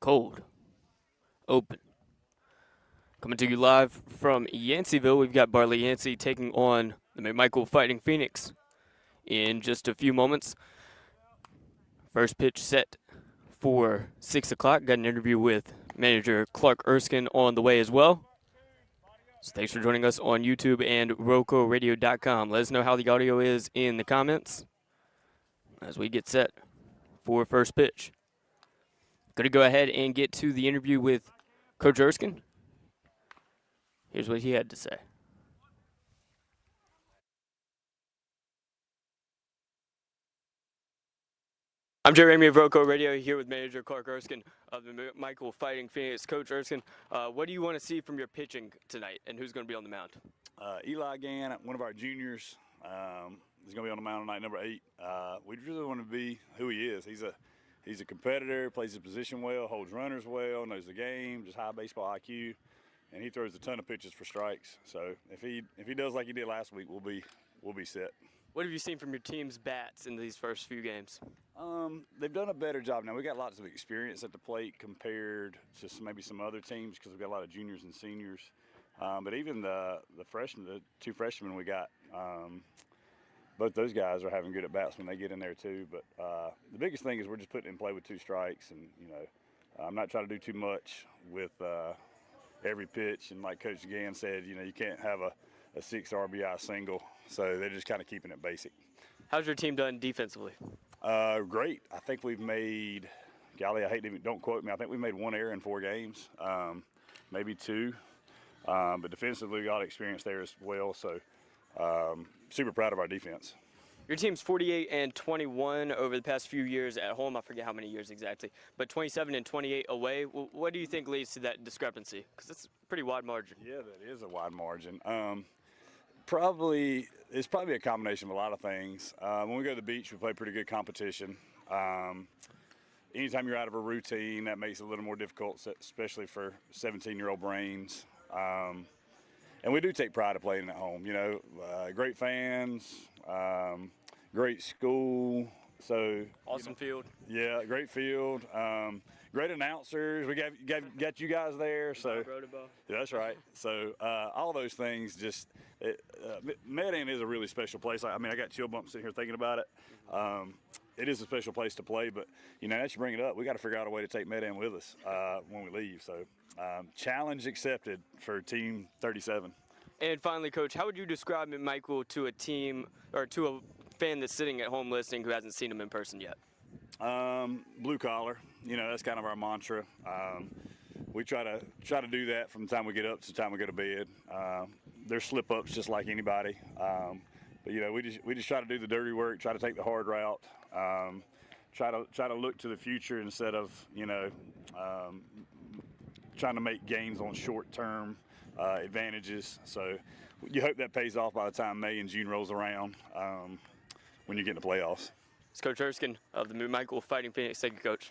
cold, open. Coming to you live from Yanceyville, we've got Bartlett Yancey taking on the McMichael Fighting Phoenix in just a few moments. First pitch set for 6 o'clock. Got an interview with manager Clark Erskine on the way as well. So thanks for joining us on YouTube and RoCoRadio.com. Let us know how the audio is in the comments as we get set for first pitch. Going to go ahead and get to the interview with Coach Erskine. Here's what he had to say. I'm Ramey of RoCo Radio here with manager Clark Erskine of the McMichael Fighting Phoenix. Coach Erskine, what do you want to see from your pitching tonight, and who's going to be on the mound? Eli Gann, one of our juniors, is going to be on the mound tonight, number 8. We really want to be who he is. He's a competitor, plays his position well, holds runners well, knows the game, just high baseball IQ, and he throws a ton of pitches for strikes. So if he does like he did last week, we'll be set. What have you seen from your team's bats in these first few games? They've done a better job. Now, we got lots of experience at the plate compared to maybe some other teams because we've got a lot of juniors and seniors. But even the freshmen, the 2 freshmen we got, both those guys are having good at-bats when they get in there too. But the biggest thing is we're just putting in play with 2 strikes. And, I'm not trying to do too much with every pitch. And like Coach Gann said, you can't have a 6 RBI single. So they're just kind of keeping it basic. How's your team done defensively? Great. I think we've made, golly, I hate to, don't quote me, I think we made 1 error in 4 games, maybe 2. But defensively, we got experience there as well. So super proud of our defense. Your team's 48-21 over the past few years at home. I forget how many years exactly, but 27-28 away. What do you think leads to that discrepancy? Because it's a pretty wide margin. Yeah, that is a wide margin. It's probably a combination of a lot of things. When we go to the beach, we play pretty good competition. Anytime you're out of a routine, that makes it a little more difficult, especially for 17-year-old brains. And we do take pride of playing at home. Great fans, great school. So awesome field. Yeah, great field. Great announcers. We got you guys there. So yeah, that's right. So all those things just Med-Am is a really special place. I got chill bumps sitting here thinking about it. It is a special place to play, but as you bring it up, we got to figure out a way to take Med-Am with us when we leave. So challenge accepted for Team 37. And finally, Coach, how would you describe McMichael to a team or to a fan that's sitting at home listening who hasn't seen him in person yet? Blue collar, that's kind of our mantra. We try to do that from the time we get up to the time we go to bed. There's slip ups just like anybody, but we just try to do the dirty work, try to take the hard route, try to look to the future instead of trying to make gains on short term advantages. So you hope that pays off by the time May and June rolls around when you get in the playoffs. It's Coach Erskine of the McMichael Fighting Phoenix. Thank you, Coach.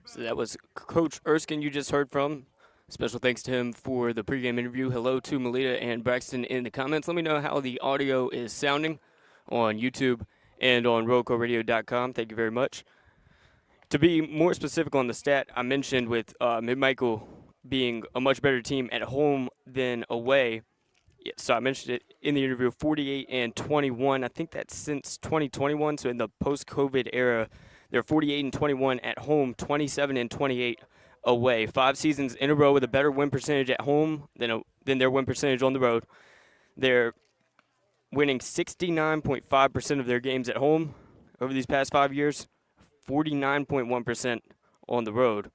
So that was Coach Erskine you just heard from. Special thanks to him for the pregame interview. Hello to Melita and Braxton in the comments. Let me know how the audio is sounding on YouTube and on RoCoRadio.com. Thank you very much. To be more specific on the stat I mentioned with McMichael being a much better team at home than away, so I mentioned it in the interview, 48-21. I think that's since 2021. So in the post-COVID era, they're 48-21 at home, 27-28 away. 5 seasons in a row with a better win percentage at home than their win percentage on the road. They're winning 69.5% of their games at home over these past 5 years, 49.1% on the road.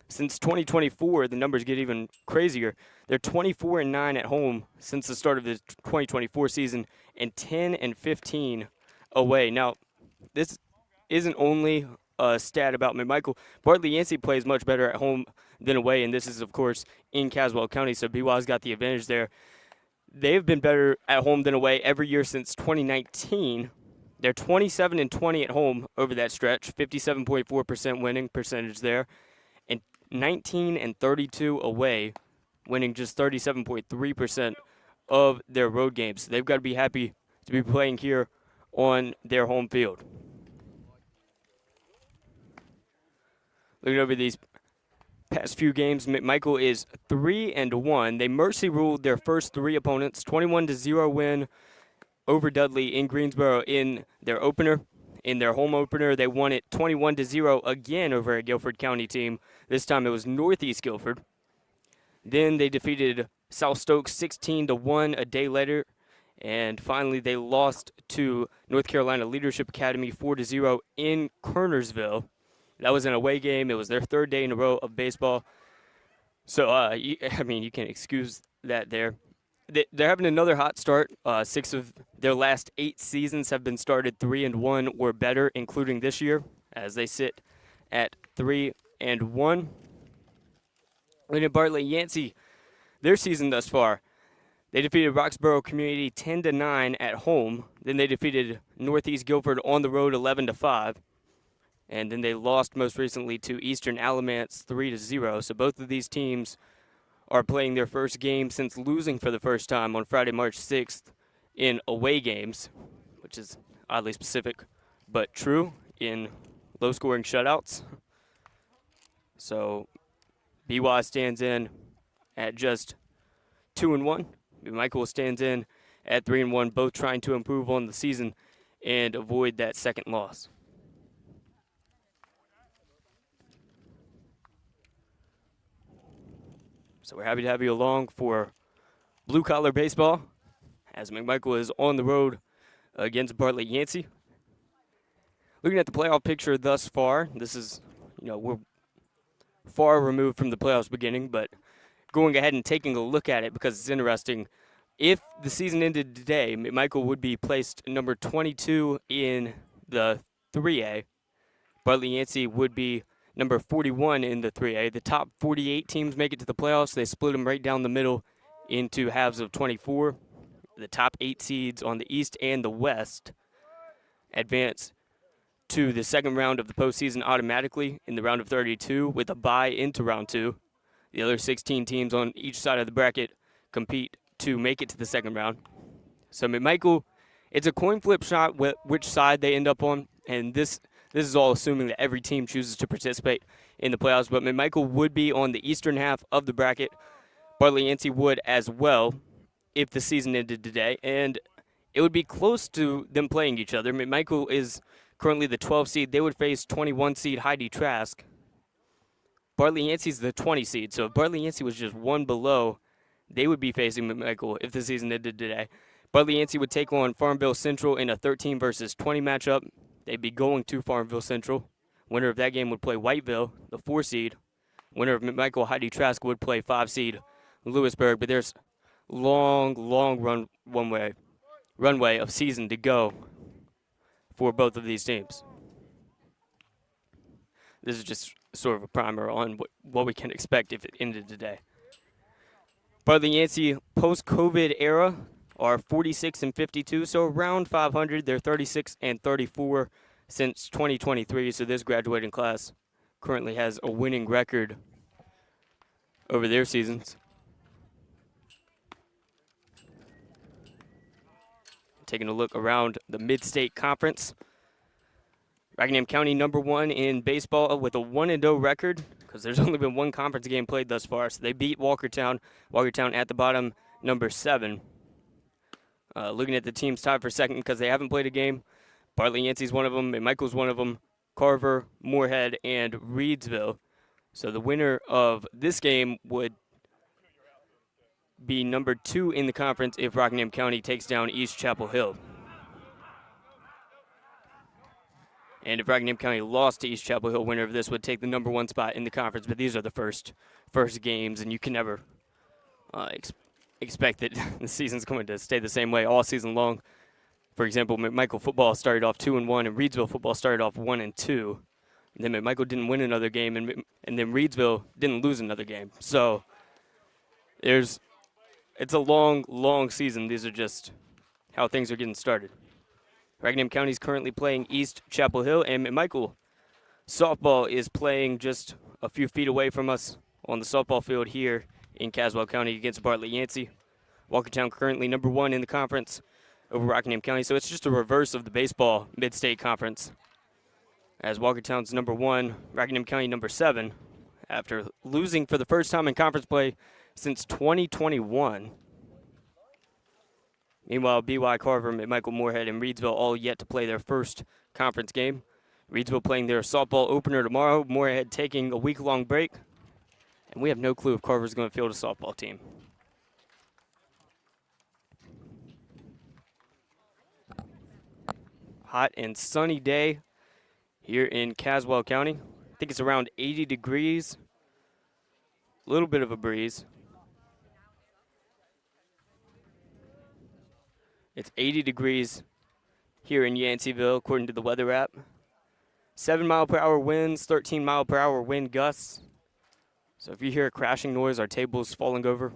Since 2024, the numbers get even crazier. They're 24-9 at home since the start of the 2024 season and 10-15 away. Now, this isn't only a stat about McMichael. Bartlett Yancey plays much better at home than away, and this is, of course, in Caswell County, so BY's got the advantage there. They've been better at home than away every year since 2019. They're 27-20 at home over that stretch, 57.4% winning percentage there, and 19-32 away, winning just 37.3% of their road games. So they've got to be happy to be playing here on their home field. Looking over these past few games, McMichael is 3-1. They mercy ruled their first 3 opponents, 21-0 win over Dudley in Greensboro in their opener. In their home opener, they won it 21-0 again over a Guilford County team. This time it was Northeast Guilford. Then they defeated South Stokes 16-1 a day later. And finally, they lost to North Carolina Leadership Academy 4-0 in Kernersville. That was an away game. It was their 3rd day in a row of baseball. So, you can't excuse that there. They're having another hot start. 6 of their last 8 seasons have been started 3-1 or better, including this year, as they sit at 3-1. Looking at Bartlett Yancey, their season thus far, they defeated Roxborough Community 10-9 at home. Then they defeated Northeast Guilford on the road 11-5. And then they lost most recently to Eastern Alamance 3-0. So both of these teams are playing their first game since losing for the first time on Friday, March 6th in away games, which is oddly specific, but true in low-scoring shutouts. So BY stands in at just 2-1. McMichael stands in at 3-1, both trying to improve on the season and avoid that second loss. So we're happy to have you along for blue-collar baseball as McMichael is on the road against Bartlett Yancey. Looking at the playoff picture thus far, this is, we're far removed from the playoffs beginning, but going ahead and taking a look at it because it's interesting. If the season ended today, McMichael would be placed number 22 in the 3A. Bartlett Yancey would be number 41 in the 3A. The top 48 teams make it to the playoffs. They split them right down the middle into halves of 24. The top 8 seeds on the East and the West advance to the second round of the postseason automatically in the round of 32 with a bye into round 2. The other 16 teams on each side of the bracket compete to make it to the second round. So McMichael, it's a coin flip shot which side they end up on, and this is all assuming that every team chooses to participate in the playoffs, but McMichael would be on the eastern half of the bracket. Bartlett Yancey would as well if the season ended today, and it would be close to them playing each other. McMichael is currently the 12 seed. They would face 21 seed Heidi Trask. Bartlett Yancey's the 20 seed, so if Bartlett Yancey was just one below, they would be facing McMichael if the season ended today. Bartlett Yancey would take on Farmville Central in a 13 versus 20 matchup. They'd be going to Farmville Central. Winner of that game would play Whiteville, the 4 seed. Winner of McMichael Heidi Trask would play 5 seed Lewisburg, but there's long runway of season to go for both of these teams. This is just sort of a primer on what we can expect if it ended today. Bartlett Yancey post-COVID era are 46-52, so around 500. They're 36-34 since 2023, so this graduating class currently has a winning record over their seasons. Taking a look around the Mid-State Conference. Rockingham County number 1 in baseball with a 1-0 record because there's only been one conference game played thus far. So they beat Walkertown. Walkertown at the bottom, number 7. Looking at the teams tied for second because they haven't played a game. Bartlett Yancey's one of them, McMichael's one of them, Carver, Moorhead, and Reedsville. So the winner of this game would be number 2 in the conference if Rockingham County takes down East Chapel Hill. And if Rockingham County lost to East Chapel Hill, winner of this would take the number 1 spot in the conference. But these are the first games, and you can never expect that the season's going to stay the same way all season long. For example, McMichael football started off 2-1, and Reedsville football started off 1-2. And then McMichael didn't win another game, and then Reedsville didn't lose another game. So it's a long season. These are just how things are getting started. Rockingham County is currently playing East Chapel Hill, and McMichael softball is playing just a few feet away from us on the softball field here in Caswell County against Bartlett Yancey. Walkertown currently number 1 in the conference over Rockingham County, so it's just a reverse of the baseball Mid-State Conference as Walkertown's number 1, Rockingham County number 7, after losing for the first time in conference play since 2021. Meanwhile, BY Carver, McMichael, Moorhead, and Reedsville all yet to play their first conference game. Reedsville playing their softball opener tomorrow, Moorhead taking a week-long break, and we have no clue if Carver's going to field a softball team. Hot and sunny day here in Caswell County. I think it's around 80 degrees. A little bit of a breeze. It's 80 degrees here in Yanceyville, according to the weather app. 7-mile-per-hour winds, 13-mile-per-hour wind gusts. So if you hear a crashing noise, our table's falling over,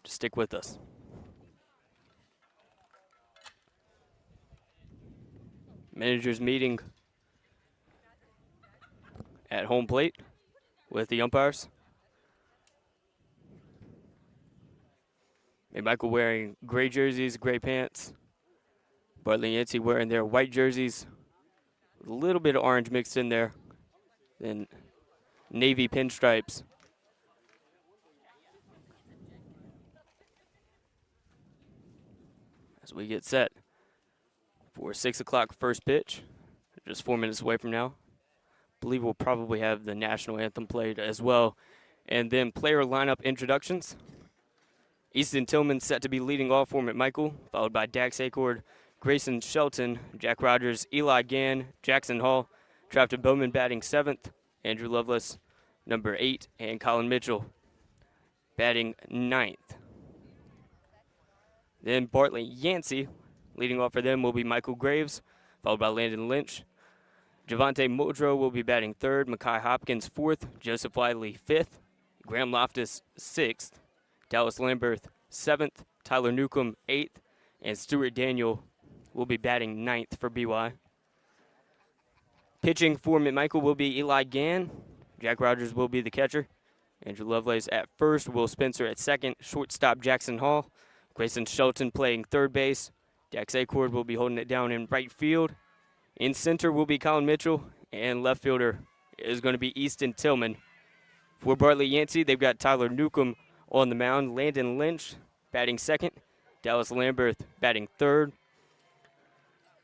just stick with us. Managers meeting at home plate with the umpires. McMichael wearing gray jerseys, gray pants. Bartlett and Yancey wearing their white jerseys. A little bit of orange mixed in there. Then navy pinstripes. As we get set for 6 o'clock first pitch, just 4 minutes away from now. I believe we'll probably have the national anthem played as well. And then player lineup introductions. Easton Tillman set to be leading off for McMichael, followed by Dax Acord, Grayson Shelton, Jack Rogers, Eli Gann, Jackson Hall, Trafton Bowman batting 7th, Andrew Lovelace, number 8, and Colin Mitchell batting 9th. Then Bartlett Yancey, leading off for them will be Michael Graves, followed by Landon Lynch. Javante Modro will be batting 3rd, Makai Hopkins 4th, Joseph Wiley 5th, Graham Loftus 6th, Dallas Lambert 7th, Tyler Newcomb 8th, and Stuart Daniel will be batting 9th for BY. Pitching for McMichael will be Eli Gann. Jack Rogers will be the catcher. Andrew Lovelace at first, Will Spencer at second, shortstop Jackson Hall. Grayson Shelton playing third base. Dax Acord will be holding it down in right field. In center will be Colin Mitchell, and left fielder is going to be Easton Tillman. For Bartlett Yancey, they've got Tyler Newcomb on the mound, Landon Lynch batting second, Dallas Lambert batting third.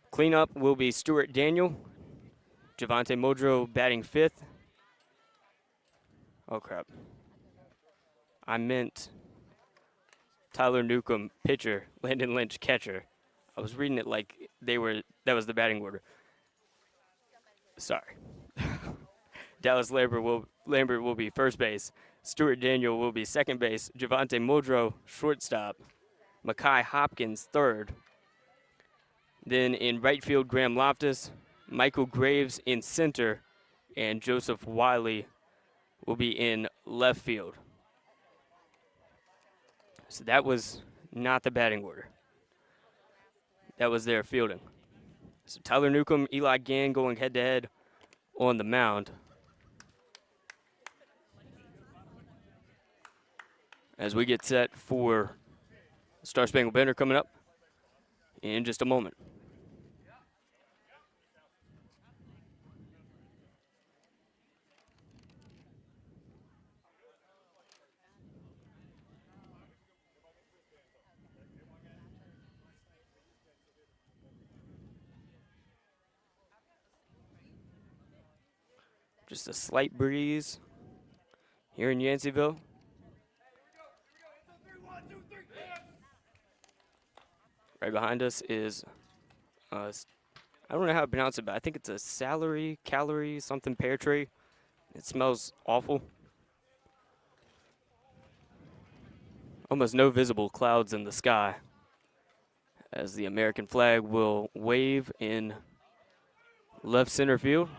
Cleanup will be Stuart Daniel, Javante Modro batting 5th. Oh, crap. I meant Tyler Newcomb, pitcher, Landon Lynch, catcher. I was reading it like that was the batting order. Sorry. Dallas Lambert will be first base. Stuart Daniel will be second base. Javante Modro, shortstop. Makai Hopkins, third. Then in right field, Graham Loftus. Michael Graves in center. And Joseph Wiley will be in left field. So that was not the batting order. That was their fielding. So Tyler Newcomb, Eli Gann going head-to-head on the mound. As we get set for Star Spangled Banner coming up in just a moment. Just a slight breeze here in Yanceyville. Right behind us is, I don't know how to pronounce it, but I think it's a calorie, something pear tree. It smells awful. Almost no visible clouds in the sky as the American flag will wave in left center field.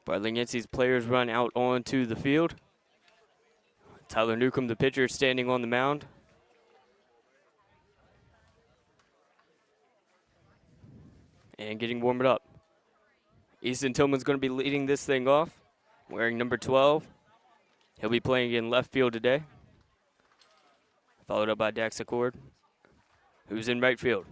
Bartlett Yancey's players run out onto the field. Tyler Newcomb, the pitcher, standing on the mound. And getting warmed up. Easton Tillman's going to be leading this thing off, wearing number 12. He'll be playing in left field today, followed up by Dax Accord, who's in right field.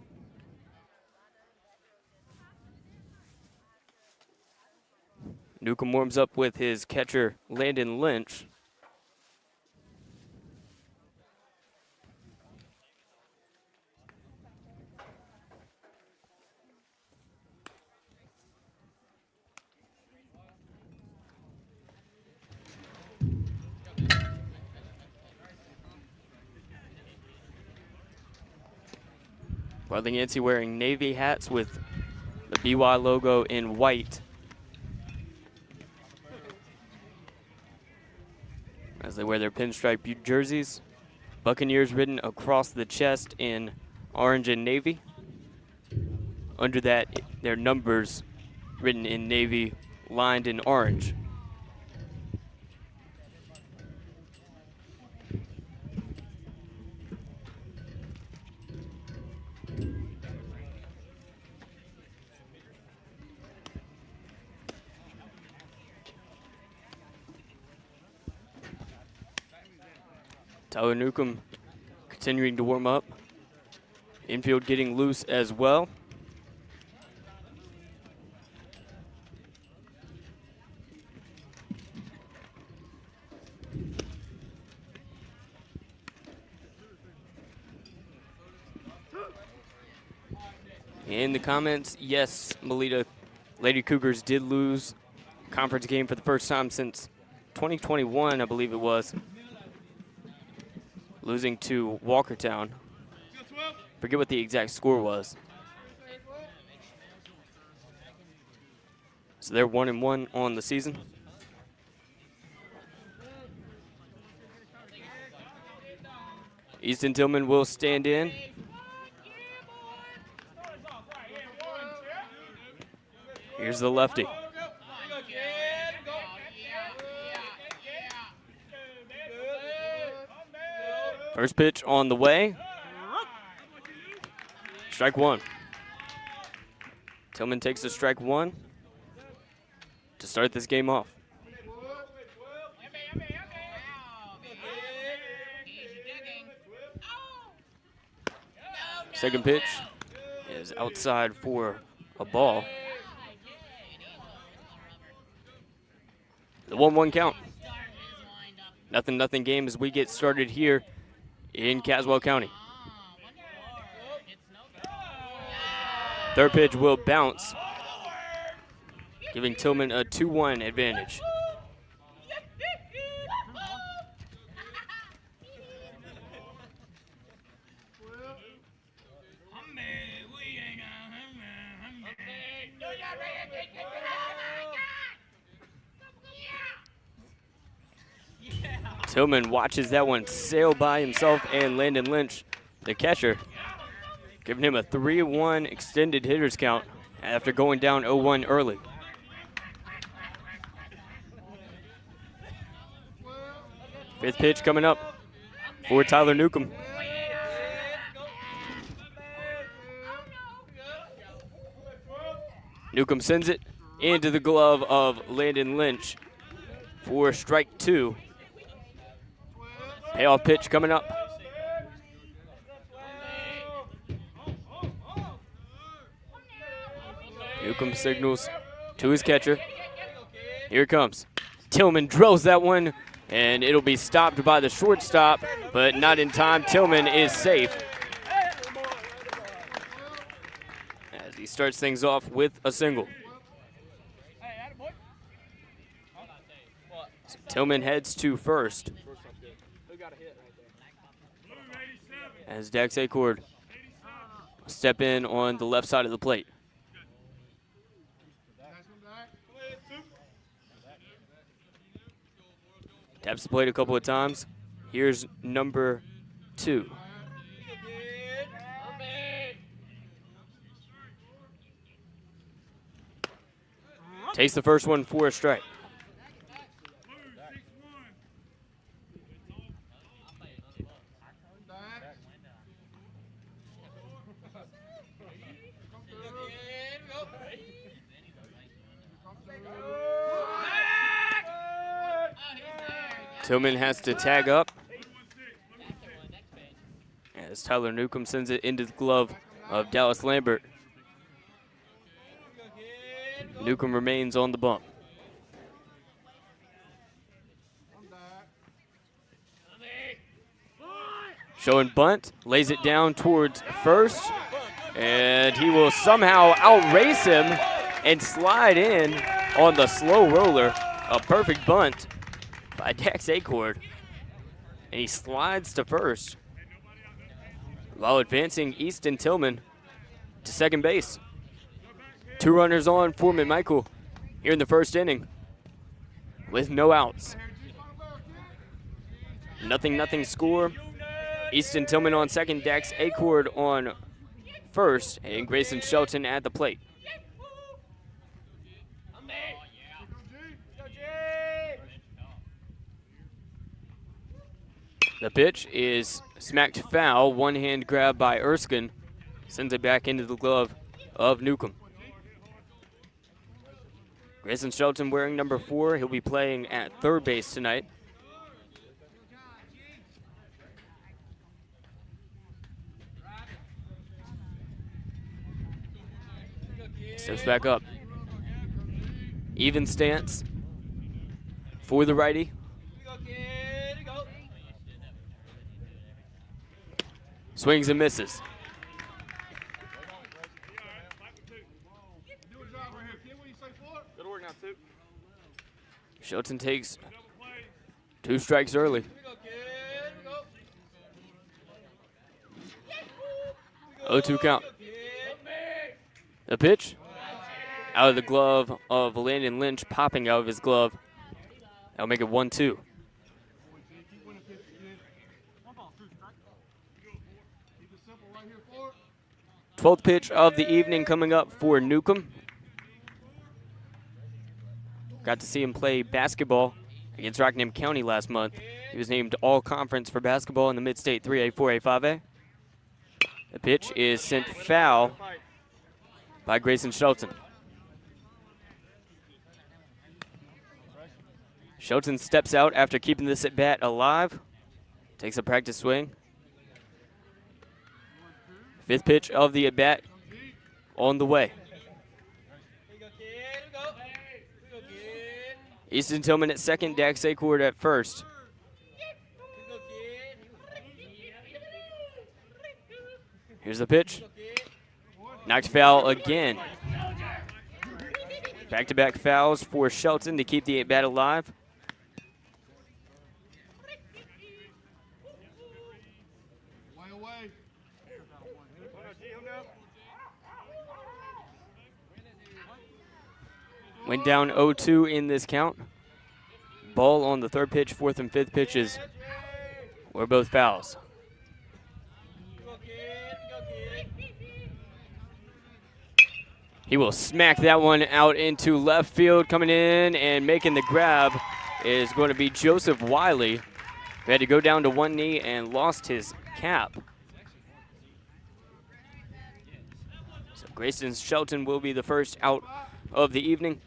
Newcomb warms up with his catcher, Landon Lynch. While the Yancey wearing navy hats with the BY logo in white, as they wear their pinstripe jerseys. Buccaneers written across the chest in orange and navy. Under that, their numbers written in navy, lined in orange. Tyler Newcomb continuing to warm up. Infield getting loose as well. In the comments, yes, Melita, Lady Cougars did lose conference game for the first time since 2021, I believe it was. Losing to Walkertown. Forget what the exact score was. So they're 1-1 on the season. Easton Tillman will stand in. Here's the lefty. First pitch on the way. Strike one. Tillman takes the strike one to start this game off. Second pitch is outside for a ball. The 1-1 count. 0-0 game as we get started here in Caswell County. Third pitch will bounce, giving Tillman a 2-1 advantage. Tillman watches that one sail by himself and Landon Lynch, the catcher, giving him a 3-1 extended hitters count after going down 0-1 early. Fifth pitch coming up for Tyler Newcomb. Newcomb sends it into the glove of Landon Lynch for strike two. Payoff pitch coming up. Newcomb signals to his catcher. Here it comes. Tillman drills that one, and it'll be stopped by the shortstop, but not in time. Tillman is safe as he starts things off with a single. So Tillman heads to first as Dax Acord will step in on the left side of the plate. Taps the plate a couple of times. Here's number 2. Takes the first one for a strike. Tillman has to tag up as Tyler Newcomb sends it into the glove of Dallas Lambert. Newcomb remains on the bump. Showing bunt, lays it down towards first, and he will somehow outrace him and slide in on the slow roller. A perfect bunt by Dax Acord, and he slides to first while advancing Easton Tillman to second base. 2 runners on for McMichael here in the first inning with no outs. 0-0 score. Easton Tillman on second, Dax Acord on first, and Grayson Shelton at the plate. The pitch is smacked foul. One-hand grab by Erskine. Sends it back into the glove of Newcomb. Grayson Shelton wearing number 4. He'll be playing at third base tonight. Steps back up. Even stance for the righty. Swings and misses. Shelton takes 2 strikes early. 0-2 count. The pitch out of the glove of Landon Lynch, popping out of his glove. That'll make it 1-2. 12th pitch of the evening coming up for Newcomb. Got to see him play basketball against Rockingham County last month. He was named all-conference for basketball in the Mid-State 3A, 4A, 5A. The pitch is sent foul by Grayson Shelton. Shelton steps out after keeping this at-bat alive. Takes a practice swing. 5th pitch of the at-bat on the way. Easton Tillman at second, Dax Acord at first. Here's the pitch. Knocked foul again. Back-to-back fouls for Shelton to keep the at-bat alive. Went down 0-2 in this count. Ball on the 3rd pitch, 4th and 5th pitches were both fouls. He will smack that one out into left field. Coming in and making the grab is going to be Joseph Wiley, who had to go down to one knee and lost his cap. So Grayson Shelton will be the first out of the evening.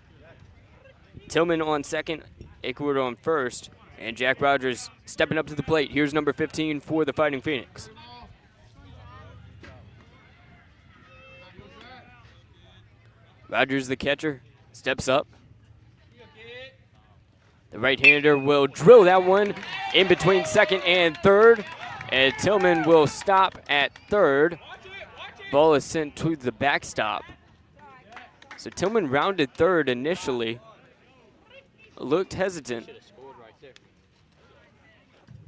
Tillman on second, Acord on first, and Jack Rogers stepping up to the plate. Here's number 15 for the Fighting Phoenix. Rogers, the catcher, steps up. The right-hander will drill that one in between second and third, and Tillman will stop at third. Ball is sent to the backstop. So Tillman rounded third initially. Looked hesitant.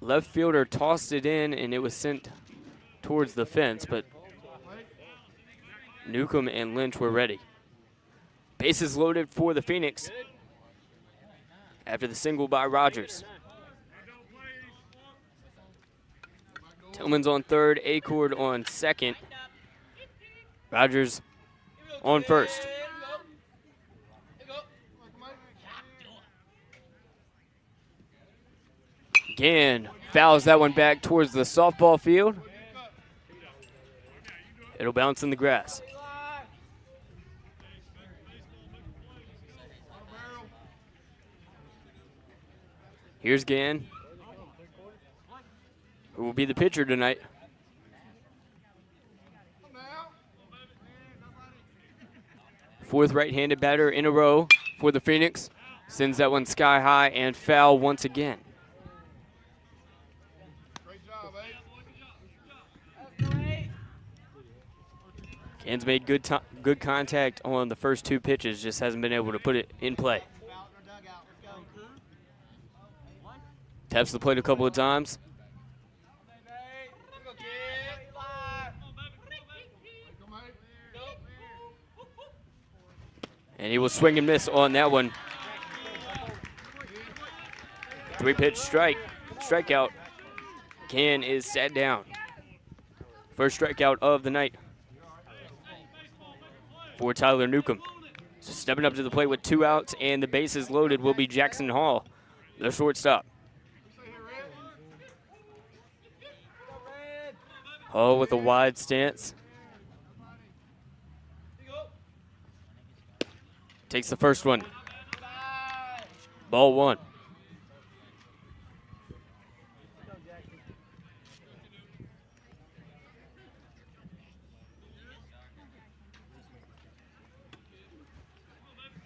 Left fielder tossed it in, and it was sent towards the fence, but Newcomb and Lynch were ready. Bases loaded for the Phoenix after the single by Rogers. Tillman's on third, Acord on second. Rogers on first. Again, fouls that one back towards the softball field. It'll bounce in the grass. Here's Gann who will be the pitcher tonight. Fourth right-handed batter in a row for the Phoenix. Sends that one sky high and foul once again. Ken's made good contact on the first two pitches, just hasn't been able to put it in play. Taps the plate a couple of times. And he will swing and miss on that one. 3-pitch strikeout. Ken is sat down. First strikeout of the night for Tyler Newcomb. So stepping up to the plate with 2 outs and the bases loaded will be Jackson Hall, the shortstop. Hall with a wide stance. Takes the first one. Ball 1.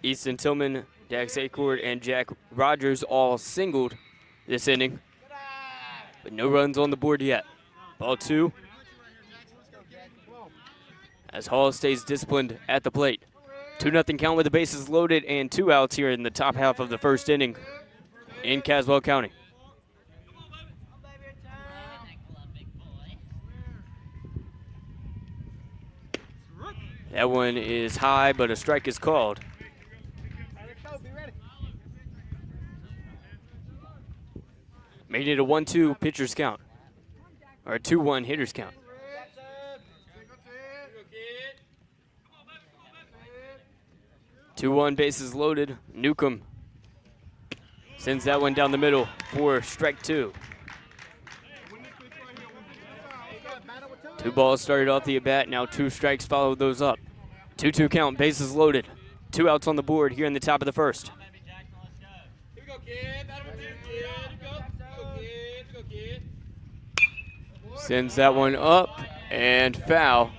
Easton Tillman, Dax Acord, and Jack Rogers all singled this inning, but no runs on the board yet. Ball 2. As Hall stays disciplined at the plate. 2-0 count with the bases loaded and 2 outs here in the top half of the first inning in Caswell County. That one is high, but a strike is called. Making it a 1-2 pitcher's count, or a 2-1 hitter's count. 2-1 bases loaded. Newcomb sends that one down the middle for strike 2. 2 balls started off the at-bat. Now 2 strikes followed those up. 2-2 count, bases loaded. 2 outs on the board here in the top of the first. Sends that one up and foul.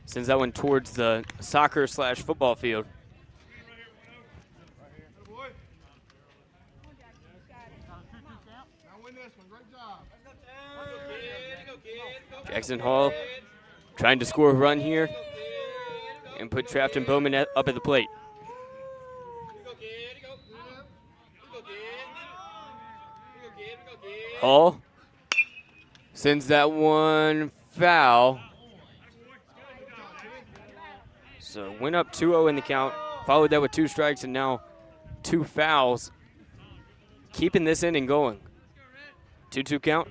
Sends that one towards the soccer/football field. Jackson Hall trying to score a run here and put Trafton Bowman up at the plate. Hall sends that one foul. So went up 2-0 in the count, followed that with 2 strikes and now 2 fouls, keeping this inning going. 2-2 count.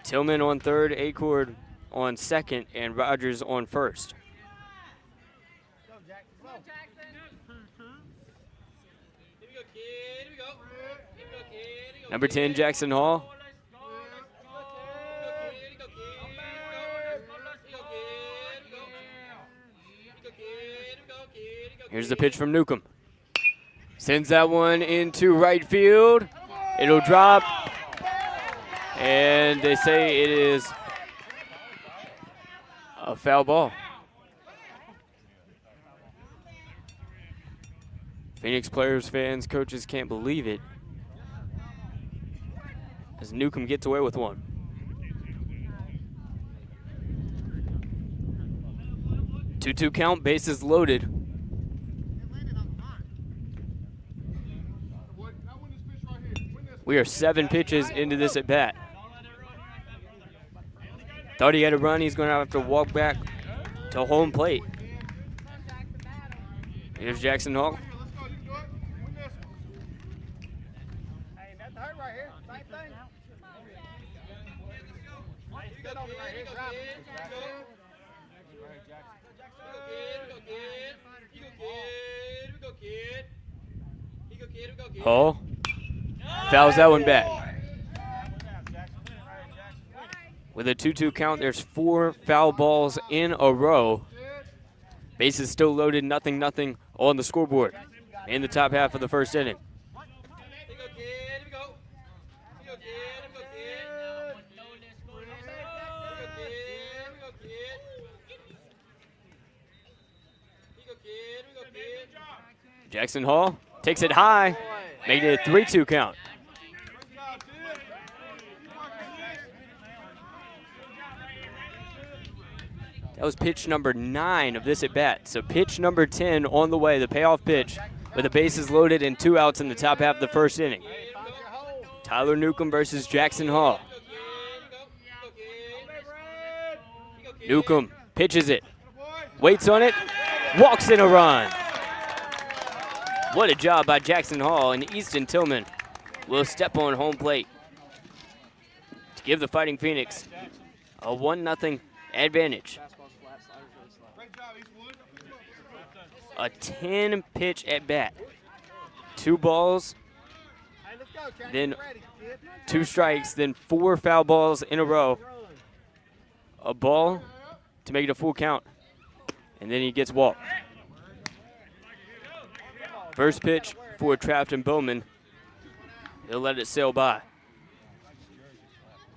Tillman on third, Acord on second, and Rogers on first. Number 10, Jackson Hall. Here's the pitch from Newcomb. Sends that one into right field. It'll drop. And they say it is a foul ball. Phoenix players, fans, coaches can't believe it, as Newcomb gets away with one. Two count, bases loaded. We are 7 pitches into this at bat. Thought he had a run. He's going to have to walk back to home plate. Here's Jackson Hall. Hall fouls that one back. With a 2-2 count, there's 4 foul balls in a row. Bases still loaded, 0-0 on the scoreboard in the top half of the first inning. Jackson Hall takes it high, making it a 3-2 count. That was pitch number 9 of this at-bat. So pitch number 10 on the way, the payoff pitch, with the bases loaded and 2 outs in the top half of the first inning. Tyler Newcomb versus Jackson Hall. Newcomb pitches it, waits on it, walks in a run. What a job by Jackson Hall, and Easton Tillman will step on home plate to give the Fighting Phoenix a 1-0 advantage. A 10-pitch at bat. 2 balls, then 2 strikes, then 4 foul balls in a row. A ball to make it a full count, and then he gets walked. First pitch for Trafton Bowman. He'll let it sail by.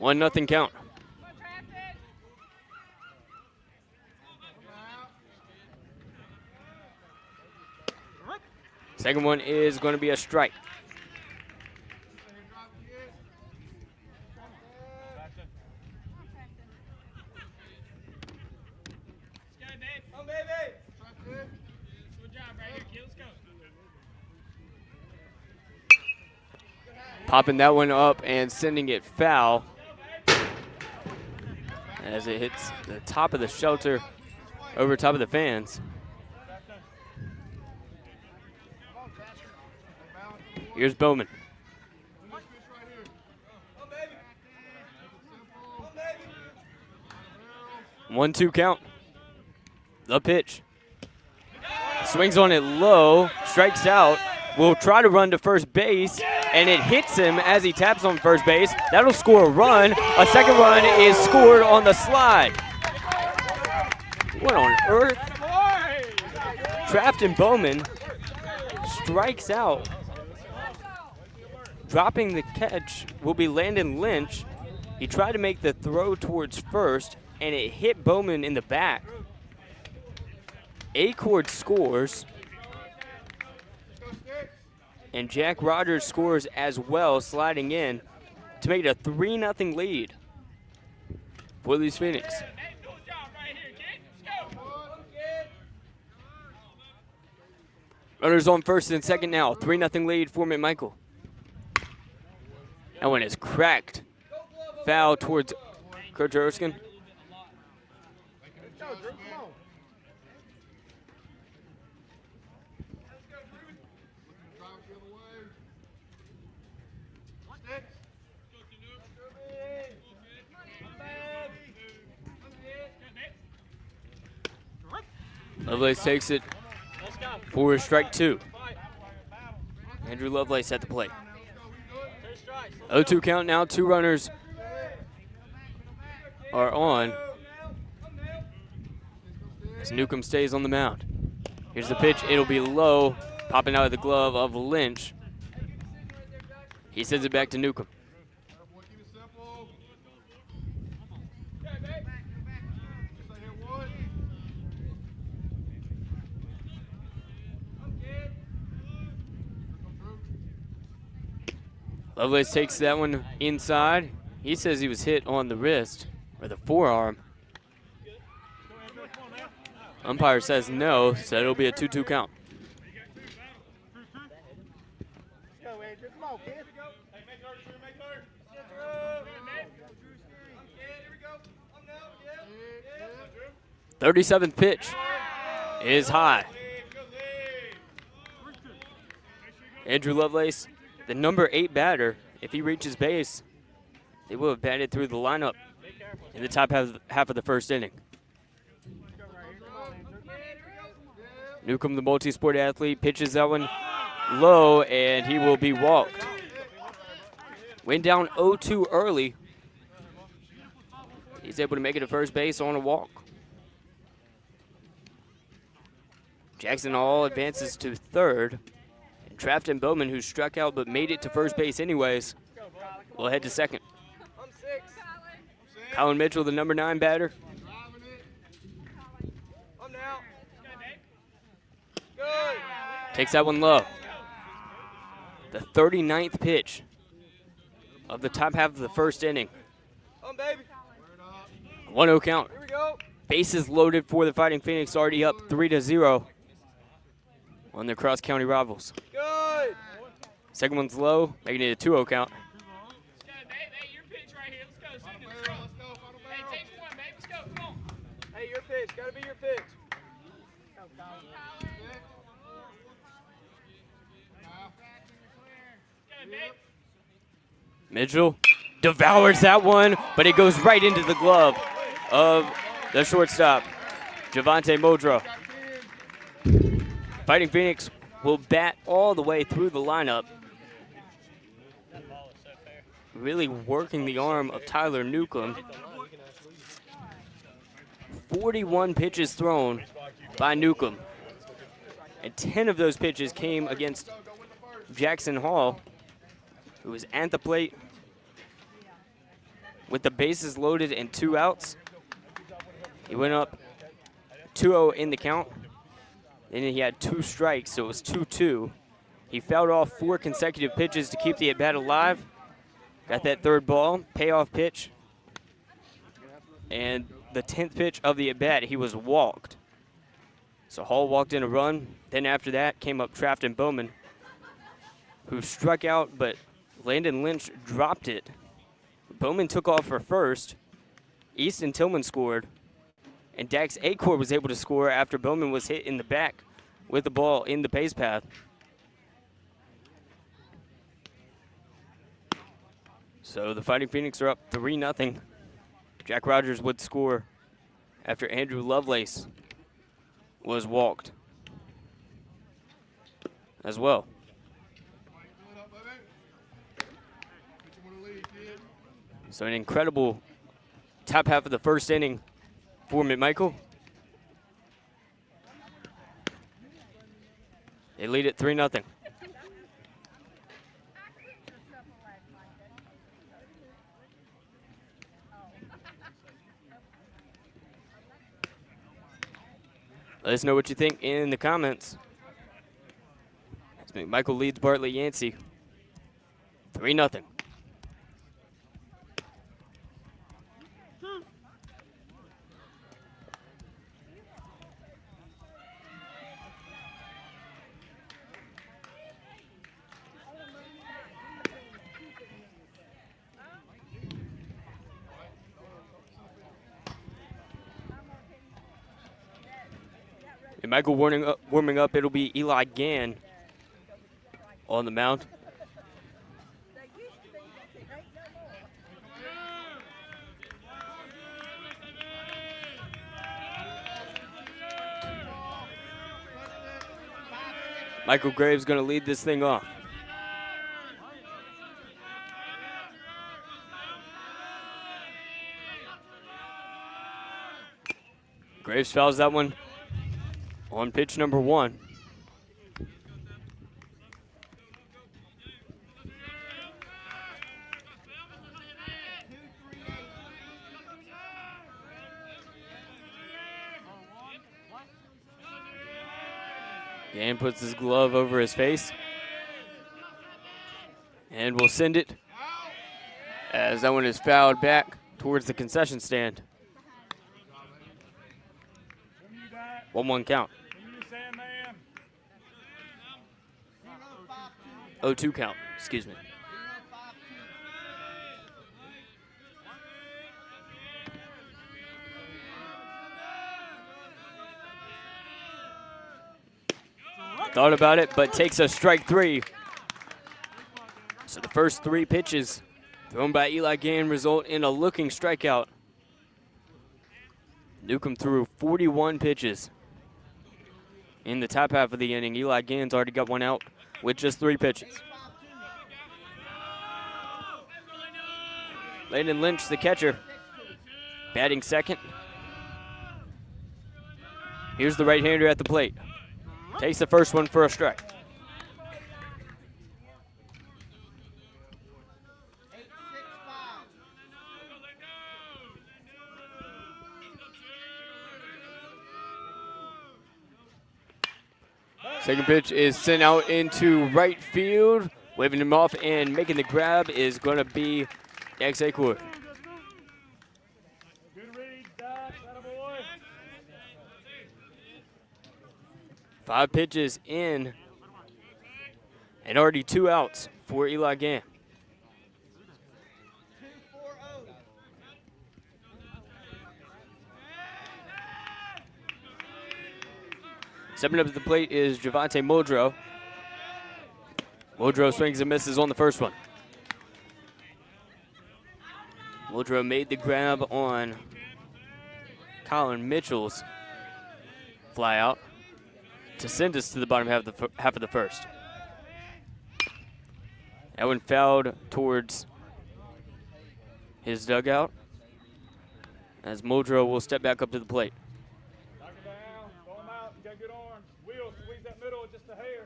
1-0 count. Second one is going to be a strike. Popping that one up and sending it foul as it hits the top of the shelter over top of the fans. Here's Bowman. 1-2 count. The pitch. Swings on it low, strikes out, will try to run to first base, and it hits him as he taps on first base. That'll score a run. A second run is scored on the slide. What on earth? Trafton Bowman strikes out. Dropping the catch will be Landon Lynch. He tried to make the throw towards first, and it hit Bowman in the back. Acord scores, and Jack Rogers scores as well, sliding in to make it a 3-0 lead for Lee's Phoenix. Runners on first and second now. 3-0 lead for McMichael. That one is cracked. Foul towards Coach Erskine. Lovelace takes it for strike 2. Andrew Lovelace at the plate. 0-2 count now. 2 runners are on as Newcomb stays on the mound. Here's the pitch. It'll be low, popping out of the glove of Lynch. He sends it back to Newcomb. Lovelace takes that one inside. He says he was hit on the wrist or the forearm. Umpire says no, so it'll be a 2-2 count. Go, Andrew. Come on, kid. 37th pitch is high. Andrew Lovelace, the number 8 batter, if he reaches base, they will have batted through the lineup in the top half of the first inning. Newcomb, the multi-sport athlete, pitches that one low, and he will be walked. Went down 0-2 early. He's able to make it to first base on a walk. Jackson Hall advances to third. Trafton Bowman, who struck out but made it to first base anyways, will head to second. Colin Mitchell, the number 9 batter. Good. Takes that one low. The 39th pitch of the top half of the first inning. 1-0 count. Here we go. Bases loaded for the Fighting Phoenix, already up 3-0 on their cross-county rivals. Good. Second one's low, making it a 2-0 count. Hey, your pitch. Gotta be your pitch. Mitchell devours that one, but it goes right into the glove of the shortstop, Javante Modra. Fighting Phoenix will bat all the way through the lineup, really working the arm of Tyler Newcomb. 41 pitches thrown by Newcomb, and 10 of those pitches came against Jackson Hall, who was at the plate with the bases loaded and 2 outs. He went up 2-0 in the count. Then he had 2 strikes, so it was 2-2. He fouled off 4 consecutive pitches to keep the at-bat alive. Got that third ball, payoff pitch. And the 10th pitch of the at-bat, he was walked. So Hall walked in a run. Then after that came up Trafton Bowman, who struck out, but Landon Lynch dropped it. Bowman took off for first. Easton Tillman scored. And Dax Acor was able to score after Bowman was hit in the back with the ball in the base path. So the Fighting Phoenix are up 3-0. Jack Rogers would score after Andrew Lovelace was walked as well. So an incredible top half of the first inning for McMichael. They lead it 3-0. Let us know what you think in the comments. As McMichael leads Bartlett Yancey 3-0. Michael warming up. It'll be Eli Gann on the mound. Michael Graves going to lead this thing off. Graves fouls that one on pitch number 1. Gann puts his glove over his face and will send it as that one is fouled back towards the concession stand. 1-1 count. 0-2 count, excuse me. Thought about it, but takes a strike 3. So the first 3 pitches thrown by Eli Gann result in a looking strikeout. Newcomb threw 41 pitches in the top half of the inning. Eli Gann's already got one out with just 3 pitches. Landon Lynch, the catcher, batting second. Here's the right-hander at the plate. Takes the first one for a strike. Second pitch is sent out into right field. Waving him off and making the grab is going to be Dax Acord. Good read, Dax. Attaboy. 5 pitches in and already 2 outs for Eli Gann. Stepping up to the plate is Javante Muldrow. Muldrow swings and misses on the first one. Muldrow made the grab on Colin Mitchell's fly out to send us to the bottom half of the first. That one fouled towards his dugout as Muldrow will step back up to the plate. Knock it down. Throw him out. You got good arms. Will, squeeze that middle just a hair.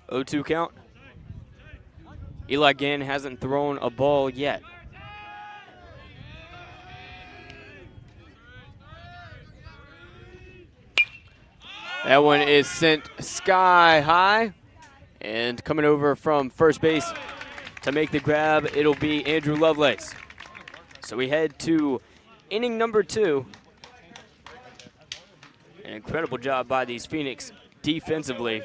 0-6-1. 0-2 count. Eli Gann hasn't thrown a ball yet. That one is sent sky high. And coming over from first base to make the grab, it'll be Andrew Lovelace. So we head to inning number 2. An incredible job by these Phoenix defensively.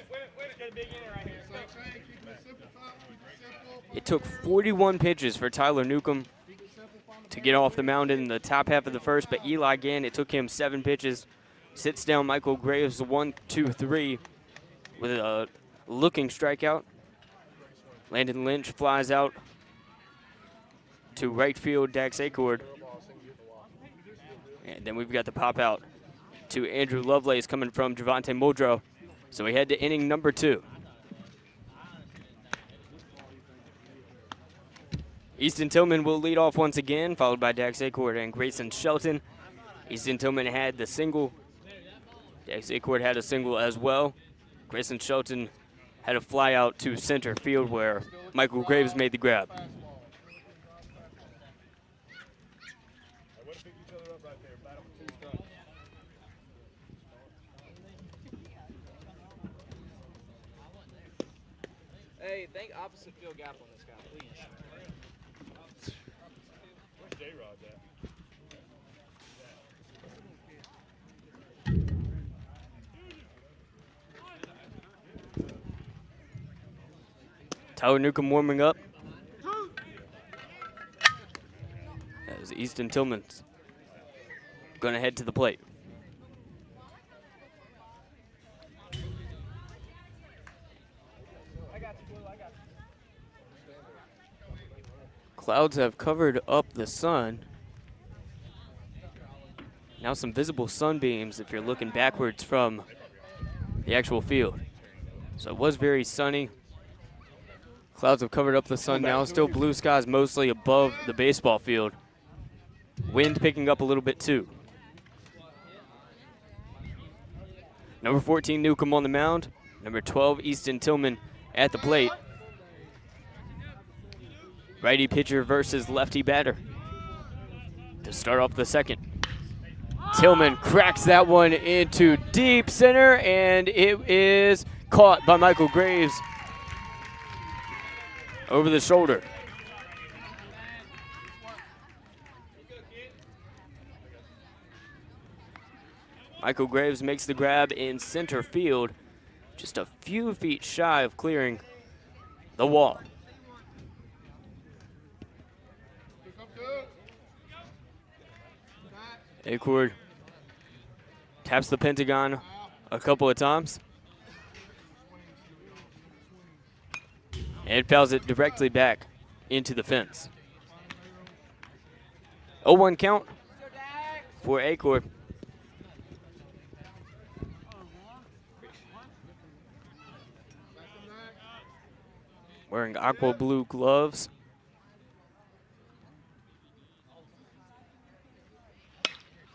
It took 41 pitches for Tyler Newcomb to get off the mound in the top half of the first, but Eli Gann, it took him 7 pitches. Sits down Michael Graves 1-2-3 with a looking strikeout. Landon Lynch flies out to right field, Dax Acord. And then we've got the pop out to Andrew Lovelace coming from Javante Muldrow. So we head to inning number 2. Easton Tillman will lead off once again, followed by Dax Acord and Grayson Shelton. Easton Tillman had the single. Dax Acord had a single as well. Grayson Shelton had a fly out to center field where Michael Graves made the grab. Hey, think opposite field gap on this guy, please. Where's J-Rod at? Tyler Newcomb warming up. As Easton Tillman's going to head to the plate. Clouds have covered up the sun. Now some visible sunbeams if you're looking backwards from the actual field. So it was very sunny. Clouds have covered up the sun now. Still blue skies mostly above the baseball field. Wind picking up a little bit too. Number 14 Newcomb on the mound. Number 12 Easton Tillman at the plate. Righty pitcher versus lefty batter. To start off the second. Tillman cracks that one into deep center, and it is caught by Michael Graves over the shoulder. Michael Graves makes the grab in center field, just a few feet shy of clearing the wall. Acord taps the pentagon a couple of times and fouls it directly back into the fence. 0-1 count for Acord. Wearing aqua blue gloves.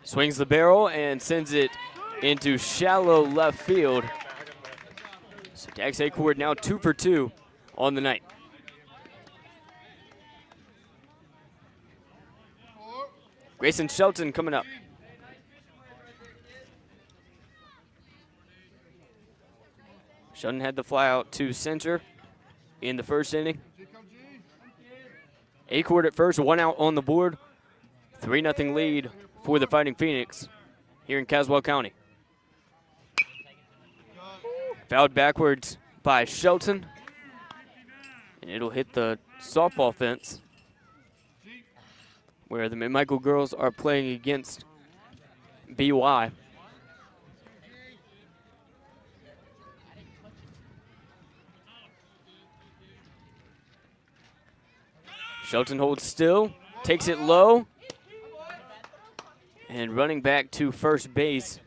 Swings the barrel and sends it into shallow left field. So Dax Acord now 2 for 2 on the night. Grayson Shelton coming up. Shelton had the fly out to center in the first inning. Acord at first, 1 out on the board. 3-0 lead for the Fighting Phoenix here in Caswell County. Fouled backwards by Shelton. And it'll hit the softball fence where the McMichael girls are playing against BY. Shelton holds still, takes it low, and running back to first base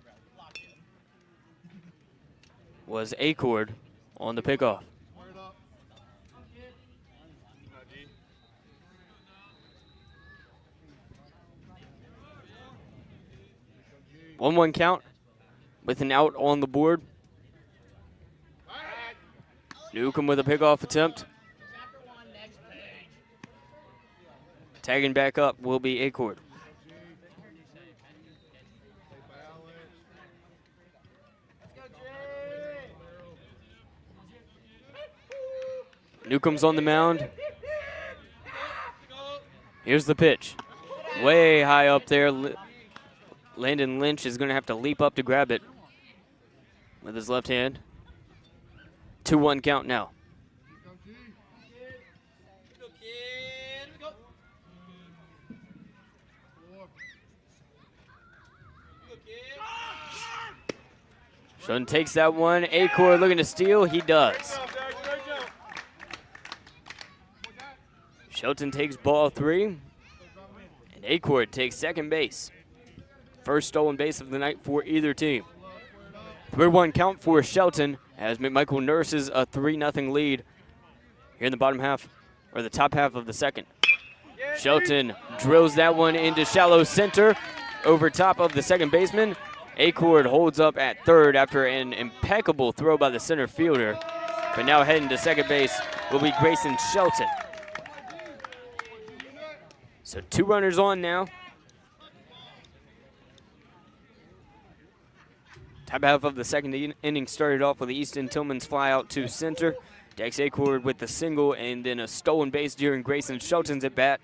was Acord on the pickoff. 1-1 count with an out on the board. Newcomb with a pickoff attempt. Tagging back up will be Acord. Newcomb's on the mound. Here's the pitch. Way high up there. Landon Lynch is going to have to leap up to grab it with his left hand. 2-1 count now. Shelton takes that one. Acord looking to steal. He does. Shelton takes ball 3. And Acord takes second base. First stolen base of the night for either team. 3-1 count for Shelton as McMichael nurses a 3-0 lead here in the bottom half, or the top half of the second. Shelton drills that one into shallow center over top of the second baseman. Acord holds up at third after an impeccable throw by the center fielder. But now heading to second base will be Grayson Shelton. So 2 runners on now. Top half of the second inning started off with Easton Tillman's fly out to center. Dex Acord with the single and then a stolen base during Grayson Shelton's at bat.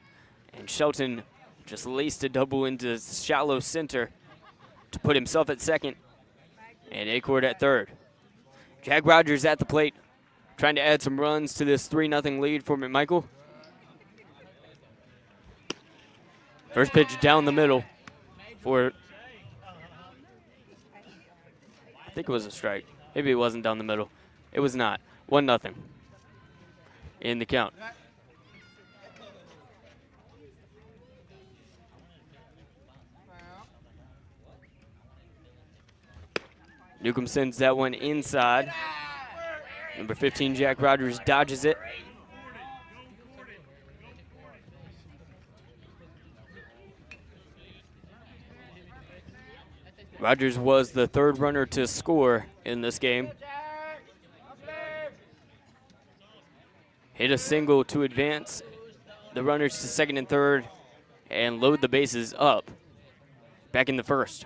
And Shelton just laced a double into shallow center to put himself at second. And Acord at third. Jack Rogers at the plate, trying to add some runs to this 3-0 lead for McMichael. First pitch down the middle for, I think it was a strike. Maybe it wasn't down the middle. It was not. 1-0 in the count. Newcomb sends that one inside. Number 15, Jack Rogers, dodges it. Rogers was the third runner to score in this game. Hit a single to advance the runners to second and third and load the bases up back in the first.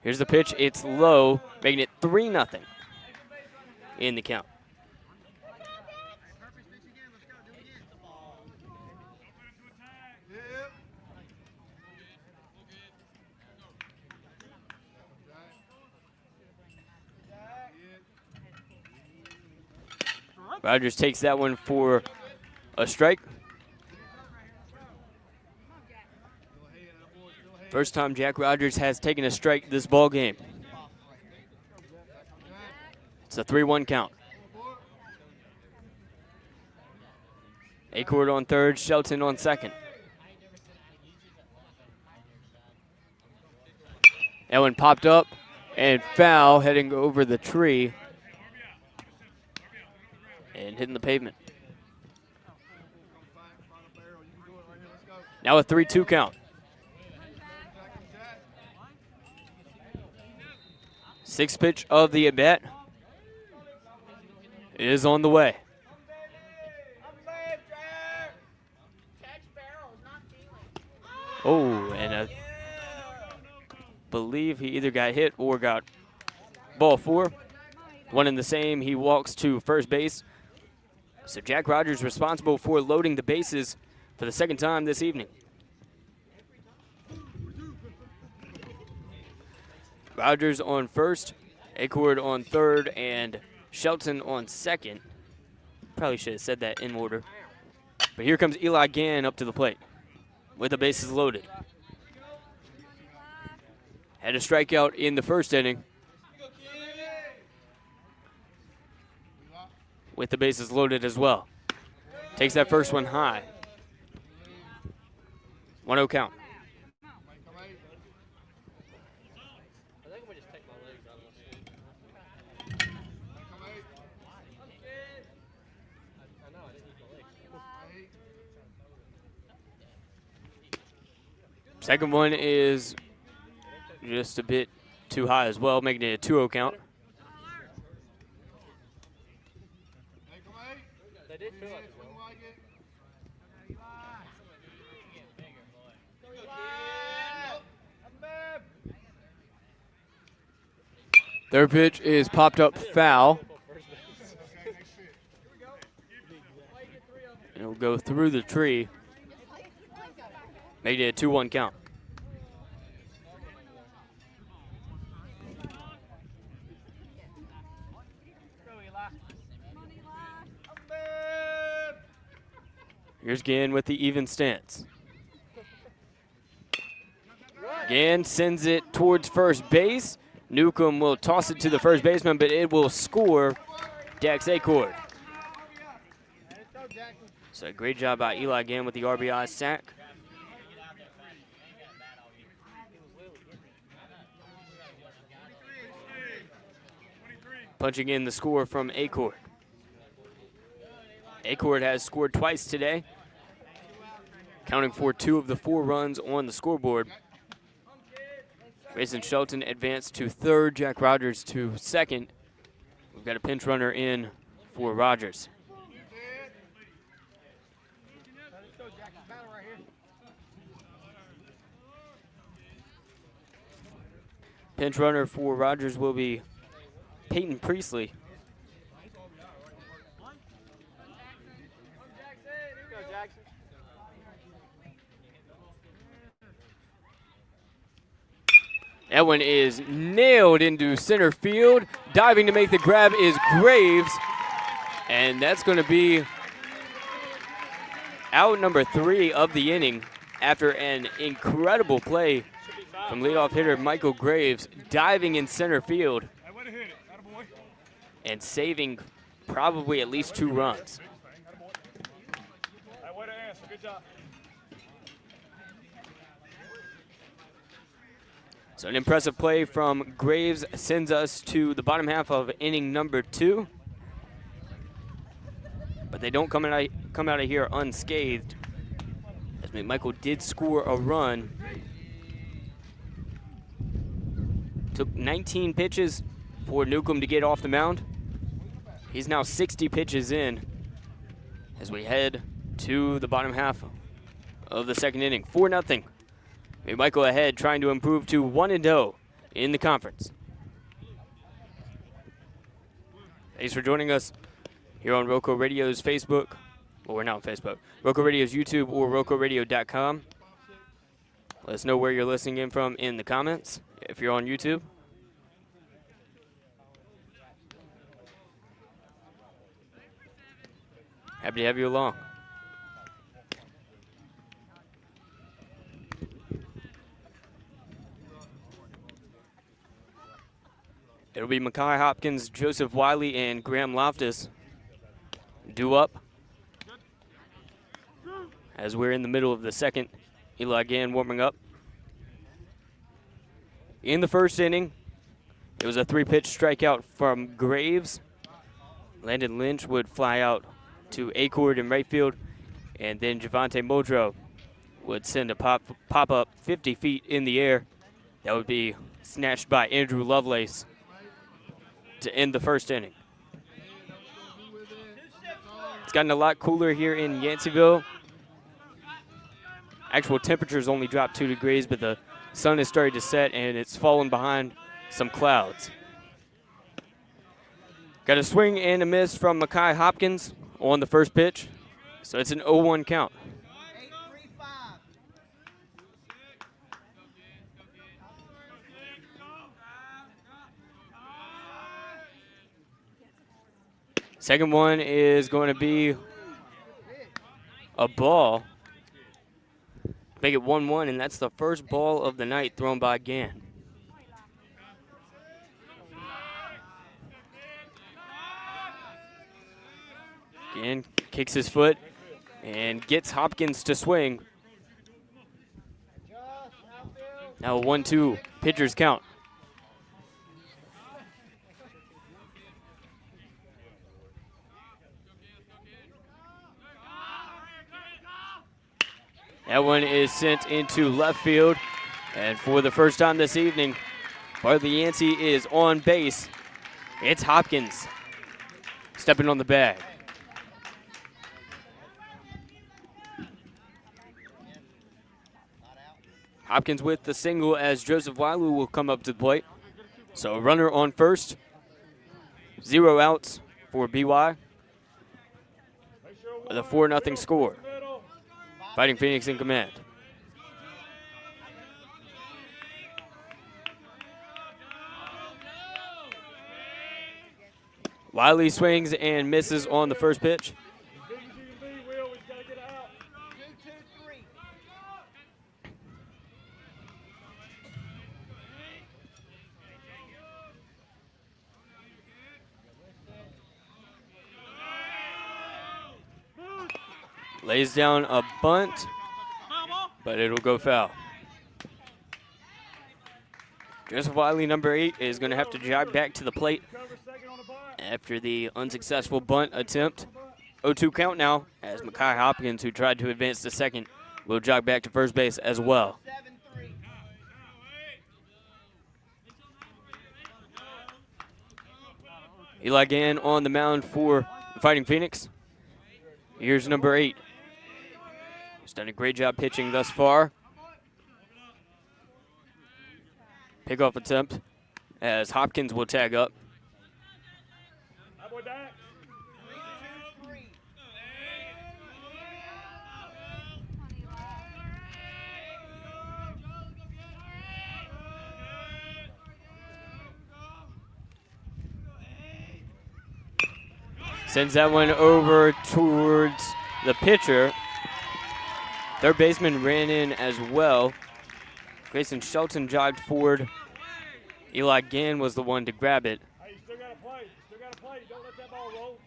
Here's the pitch. It's low, making it 3-0 in the count. Rogers takes that one for a strike. First time Jack Rogers has taken a strike this ball game. It's a 3-1 count. Acord on third, Shelton on second. That one popped up and foul, heading over the tree and hitting the pavement. Now a 3-2 count. Sixth pitch of the at-bat is on the way. Oh, and I believe he either got hit or got Ball 4. One and the same. He walks to first base. So Jack Rogers responsible for loading the bases for the second time this evening. Rogers on first, Acord on third, and Shelton on second. Probably should have said that in order. But here comes Eli Gann up to the plate with the bases loaded. Had a strikeout in the first inning. With the bases loaded as well. Takes that first one high. 1-0 count. Second one is just a bit too high as well, making it a 2-0 count. Third pitch is popped up foul. It'll go through the tree. Made it a 2-1 count. Here's Gann with the even stance. Gann sends it towards first base. Newcomb will toss it to the first baseman, but it will score Dax Acord. So great job by Eli Gann with the RBI sack. Punching in the score from Acord. Acord has scored twice today, counting for 2 of the 4 runs on the scoreboard. Grayson Shelton advanced to third, Jack Rogers to second. We've got a pinch runner in for Rogers. Pinch runner for Rogers will be Peyton Priestley. That one is nailed into center field. Diving to make the grab is Graves. And that's going to be out number 3 of the inning after an incredible play from leadoff hitter Michael Graves, diving in center field and saving probably at least 2 runs. So an impressive play from Graves sends us to the bottom half of inning number 2. But they don't come out of here unscathed, as McMichael did score a run. Took 19 pitches for Newcomb to get off the mound. He's now 60 pitches in as we head to the bottom half of the second inning. 4-0. McMichael ahead, trying to improve to 1-0 in the conference. Thanks for joining us here on RoCo Radio's Facebook. Well, we're not on Facebook. RoCo Radio's YouTube or RoCoRadio.com. Let us know where you're listening in from in the comments if you're on YouTube. Happy to have you along. It'll be Makai Hopkins, Joseph Wiley, and Graham Loftus due up as we're in the middle of the second. Eli Gann warming up. In the first inning, it was a 3-pitch strikeout from Graves. Landon Lynch would fly out to Acord in right field, and then Javante Muldrow would send a pop-up 50 feet in the air. That would be snatched by Andrew Lovelace to end the first inning. It's gotten a lot cooler here in Yanceyville. Actual temperatures only dropped 2 degrees, but the sun is starting to set and it's fallen behind some clouds. Got a swing and a miss from Mekhi Hopkins on the first pitch. So it's an 0-1 count. 8-3-5. Second one is going to be a ball. Make it 1-1, and that's the first ball of the night thrown by Gann. Gann kicks his foot and gets Hopkins to swing. Now a 1-2 pitcher's count. That one is sent into left field. And for the first time this evening, Bartlett Yancey is on base. It's Hopkins stepping on the bag. Hopkins with the single as Joseph Wiley will come up to the plate. So a runner on first. 0 outs for BY with a 4-0 score. Fighting Phoenix in command. Wiley swings and misses on the first pitch. Lays down a bunt, but it'll go foul. Joseph Wiley, number 8, is going to have to jog back to the plate after the unsuccessful bunt attempt. 0-2 count now as Mekhi Hopkins, who tried to advance to second, will jog back to first base as well. 7-3. Eli Gann on the mound for the Fighting Phoenix. Here's number 8. He's done a great job pitching thus far. Pickoff attempt as Hopkins will tag up. Sends that one over towards the pitcher. Third baseman ran in as well. Grayson Shelton jogged forward. Eli Gann was the one to grab it. Hey, you still got to play. Still got to play. Don't let that ball roll.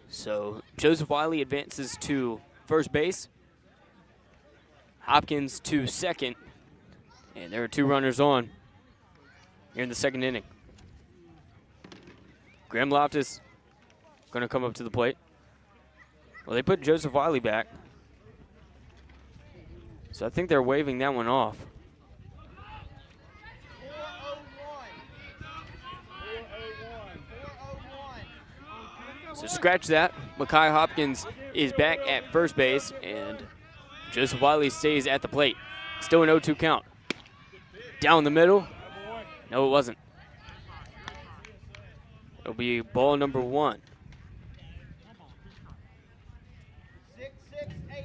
So Joseph Wiley advances to first base. Hopkins to second. And there are 2 runners on here in the second inning. Graham Loftus going to come up to the plate. Well, they put Joseph Wiley back. So I think they're waving that one off. 4-0-1. So scratch that. Mekhi Hopkins is back at first base, and Joseph Wiley stays at the plate. Still an 0-2 count. Down the middle. No, it wasn't. It'll be ball number 1. 6-6-8.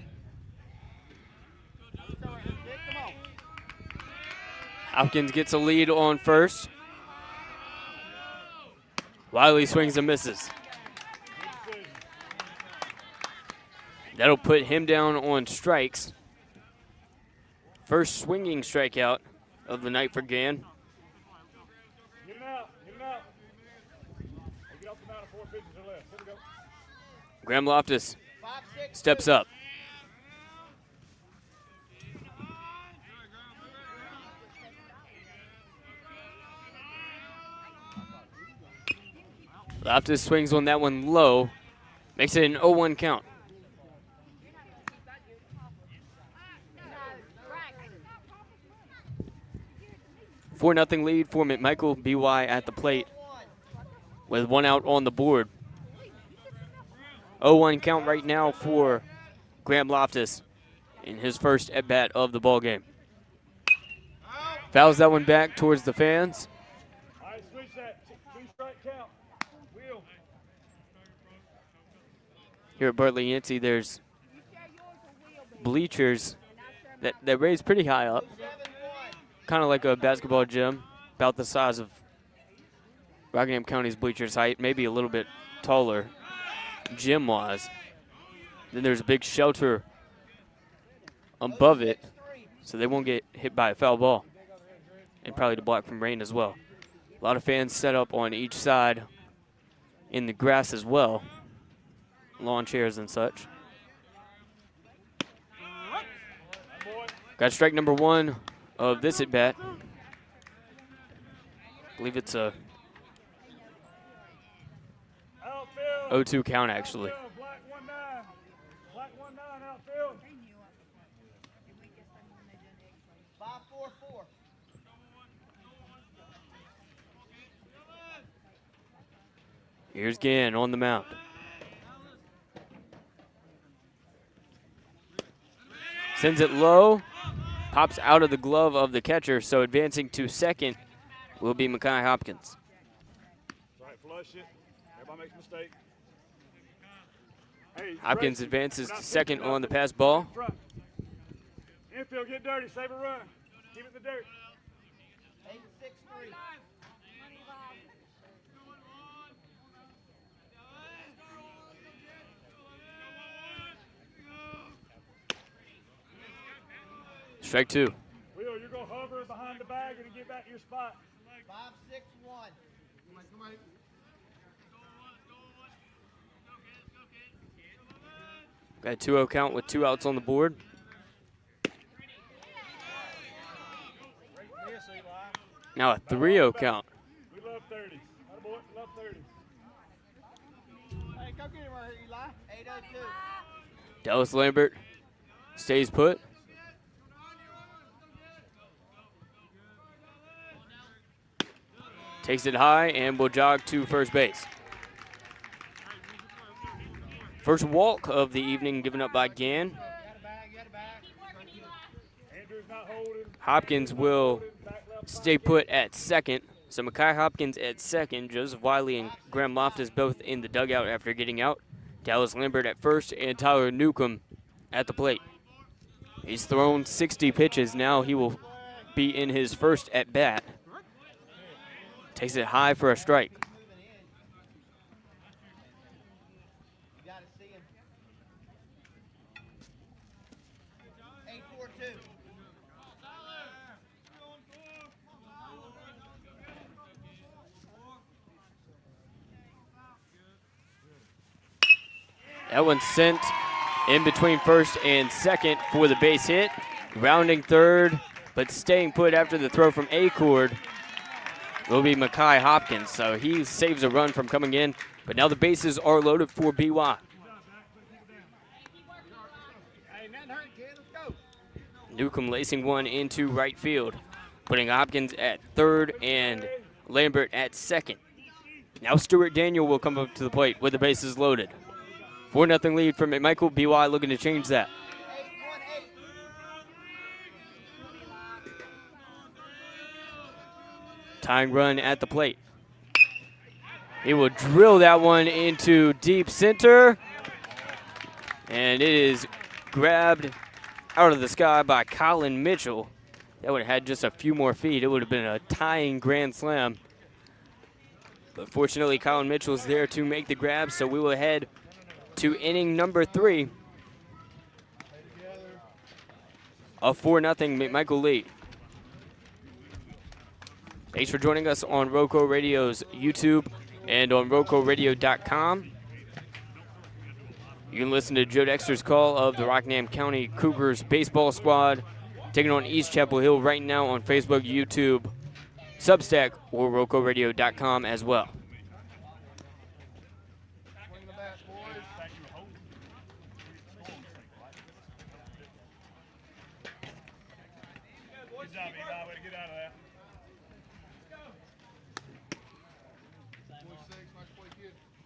Hopkins gets a lead on first. Wiley swings and misses. That'll put him down on strikes. First swinging strikeout of the night for Gann. Get him out. Get him out. Get off the mound. 4 pitches are left. Here we go. Graham Loftus 5-6. steps up. Loftus swings on that one low. Makes it an 0-1 count. Right. 4-0 lead for McMichael. BY at the plate with 1 out on the board. 0-1 count right now for Graham Loftus in his first at-bat of the ball game. Fouls that one back towards the fans. All right, switch that. 2-strike count. here at Bartlett Yancey, there's bleachers that raise pretty high up, kind of like a basketball gym, about the size of Rockingham County's bleachers height, maybe a little bit taller gym-wise. Then there's a big shelter above it, so they won't get hit by a foul ball, and probably to block from rain as well. A lot of fans set up on each side in the grass as well, lawn chairs and such. Got strike number 1 of this at bat. I believe it's a 0-2 count actually. Black 1-9. Black 1-9 outfield. 5-4-4. Here's Gann on the mound. Sends it low, pops out of the glove of the catcher, so advancing to second will be Mekhi Hopkins. Right, flush it. Everybody makes a mistake. Hey, Hopkins Gracie, advances not to second pitching, on the pass ball. front. Infield, get dirty, save a run. Keep it in the dirt. 8-6-3. Strike 2. Will, you're going to hover behind the bag and get back to your spot. 5-6-1. Got a 2-0 count with 2 outs on the board. Now a 3-0 count. We love 30s. Attaboy, love 30s. Hey, go get him right here, Eli. 8-0-2. Dallas Lambert stays put. Takes it high and will jog to first base. First walk of the evening given up by Gann. Andrew's not holding. Hopkins will stay put at second. So Mekhi Hopkins at second. Joseph Wiley and Graham Loftus both in the dugout after getting out. Dallas Lambert at first and Tyler Newcomb at the plate. He's thrown 60 pitches. Now he will be in his first at bat. Takes it high for a strike. You got to see him. 8-4-2. That one's sent in between first and second for the base hit. Rounding third, but staying put after the throw from Acord will be Mekhi Hopkins. So he saves a run from coming in, but now the bases are loaded for BY. Newcomb lacing one into right field, putting Hopkins at third and Lambert at second. Now Stuart Daniel will come up to the plate with the bases loaded. 4-0 lead for McMichael. BY looking to change that. 8-1-8. Tying run at the plate. He will drill that one into deep center. And it is grabbed out of the sky by Colin Mitchell. That would have had just a few more feet. It would have been a tying grand slam. But fortunately, Colin Mitchell's there to make the grab, so we will head to inning number 3. A 4-0 McMichael lead. Thanks for joining us on RoCo Radio's YouTube and on RoCoRadio.com. You can listen to Joe Dexter's call of the Rockingham County Cougars baseball squad taking on East Chapel Hill right now on Facebook, YouTube, Substack, or RoCoRadio.com as well. Good job, Eli. Way to get out of that.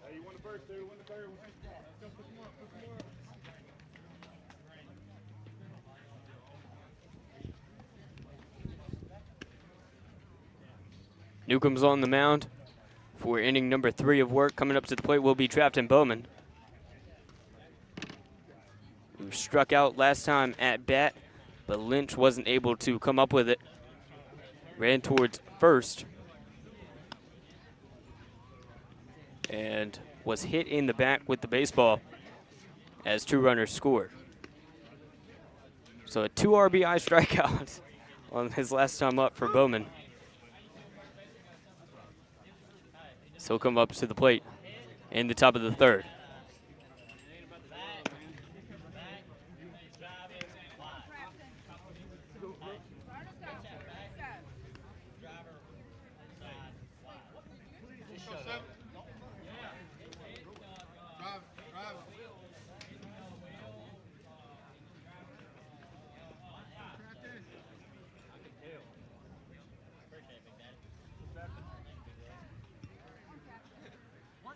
Hey, you won the first two, win the third one. Let's go, put them up, put them up. Newcomb's on the mound for inning number 3 of work. Coming up to the plate will be Trafton Bowman. struck out last time at bat, but Lynch wasn't able to come up with it. Ran towards first and was hit in the back with the baseball as 2 runners scored. So a 2 RBI strikeout on his last time up for Bowman. So he'll come up to the plate in the top of the 3rd.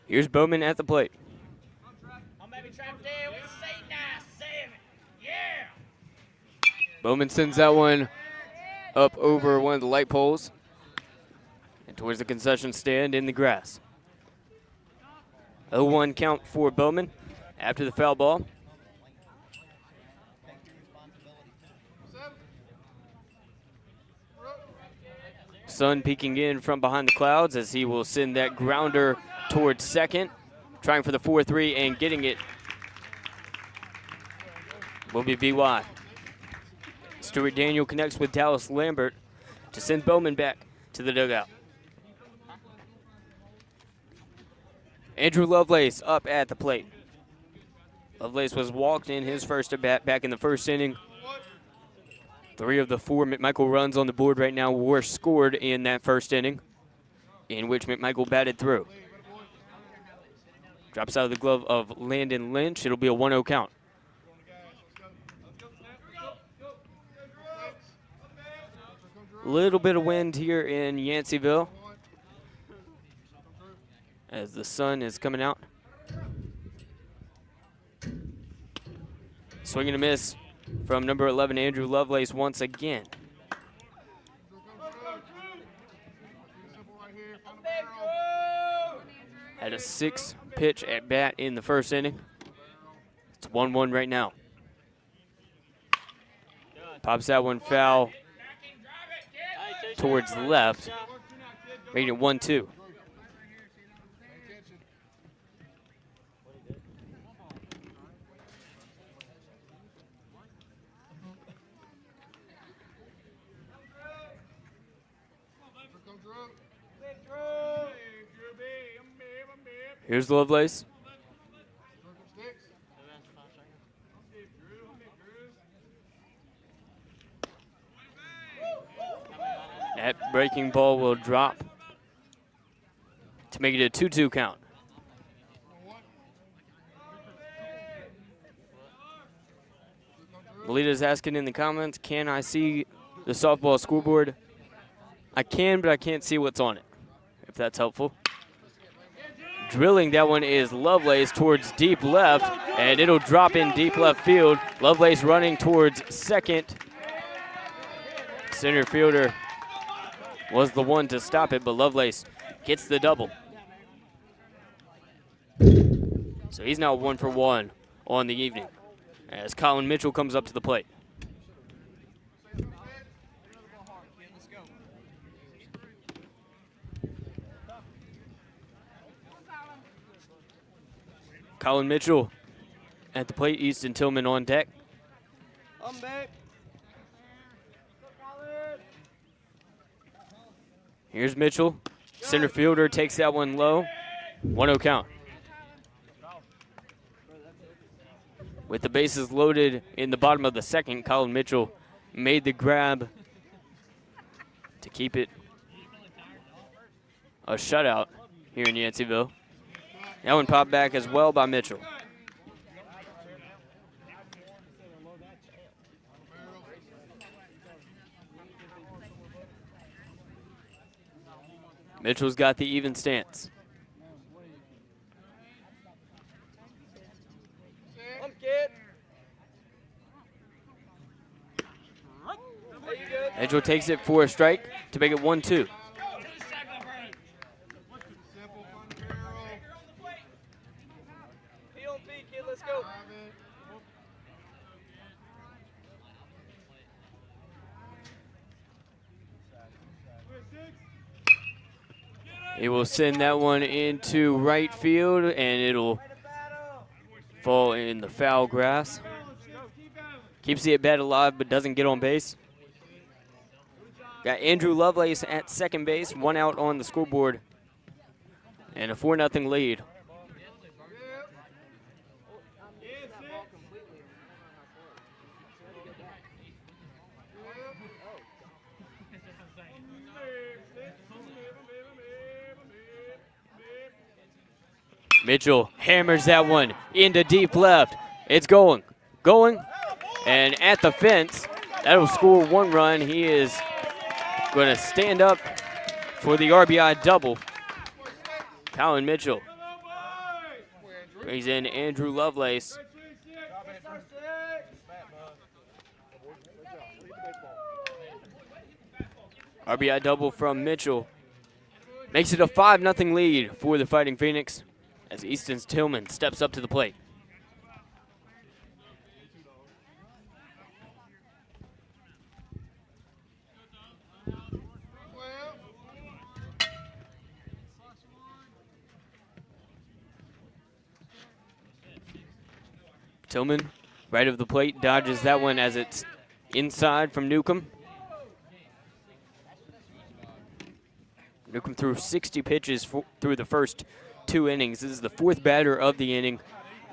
Here's Bowman at the plate. Bowman sends that one up over one of the light poles and towards the concession stand in the grass. 0-1 count for Bowman after the foul ball. Sun peeking in from behind the clouds as he will send that grounder towards second, trying for the 4-3 and getting it will be BY. Stuart Daniel connects with Dallas Lambert to send Bowman back to the dugout. Andrew Lovelace up at the plate. Lovelace was walked in his first at bat back in the first inning. 3 of the 4 McMichael runs on the board right now were scored in that first inning, in which McMichael batted through. Drops out of the glove of Landon Lynch. It'll be a 1-0 count. Little bit of wind here in Yanceyville as the sun is coming out. Swing and a miss from number 11, Andrew Lovelace, once again. Had a 6-pitch at bat in the first inning. It's 1-1 right now. Pops that one foul towards left, making it 1-2. Here's Lovelace. That breaking ball will drop to make it a 2-2 count. Melita's asking in the comments, can I see the softball scoreboard? I can, but I can't see what's on it, if that's helpful. Drilling that one is Lovelace towards deep left, and it'll drop in deep left field. Lovelace running towards second. Center fielder was the one to stop it, but Lovelace gets the double. So he's now 1 for 1 on the evening as Colin Mitchell comes up to the plate. Colin Mitchell at the plate, Easton Tillman on deck. I'm back. Here's Mitchell. Center fielder takes that one low. 1-0 count. With the bases loaded in the bottom of the second, Colin Mitchell made the grab to keep it a shutout here in Yanceyville. That one popped back as well by Mitchell. Mitchell's got the even stance. Mitchell takes it for a strike to make it 1-2. He will send that one into right field, and it'll fall in the foul grass. Keeps the at-bat alive, but doesn't get on base. Got Andrew Lovelace at second base, 1 out on the scoreboard, and a 4-0 lead. Mitchell hammers that one into deep left. It's going, and at the fence. That'll score 1 run. He is going to stand up for the RBI double. Colin Mitchell brings in Andrew Lovelace. RBI double from Mitchell. Makes it a 5-0 lead for the Fighting Phoenix as Easton Tillman steps up to the plate. Tillman, right of the plate, dodges that one as it's inside from Newcomb. Newcomb threw 60 pitches through the first 2 innings. This is the 4th batter of the inning.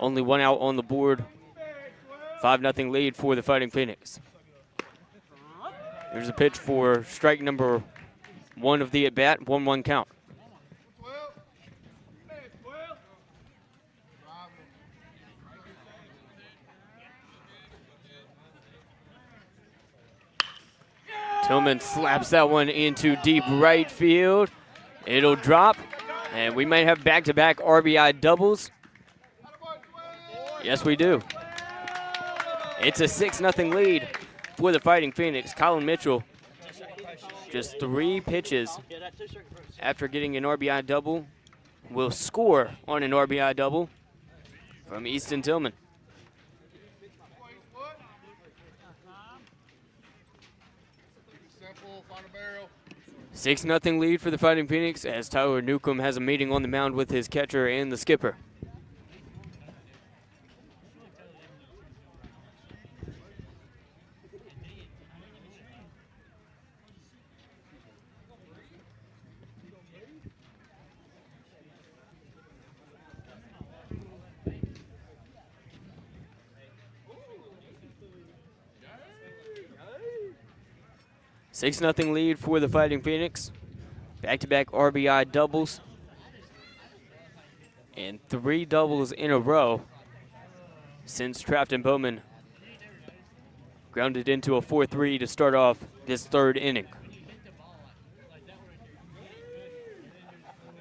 Only 1 out on the board. 5-0 lead for the Fighting Phoenix. Here's a pitch for strike number 1 of the at-bat, 1-1 count. Tillman slaps that one into deep right field. It'll drop, and we might have back-to-back RBI doubles. Yes, we do. It's a 6-0 lead for the Fighting Phoenix. Colin Mitchell, just 3 pitches after getting an RBI double, will score on an RBI double from Easton Tillman. 6-0 lead for the Fighting Phoenix as Tyler Newcomb has a meeting on the mound with his catcher and the skipper. Six 6-0 lead for the Fighting Phoenix. Back-to-back RBI doubles. And 3 doubles in a row since Trafton Bowman grounded into a 4-3 to start off this 3rd inning.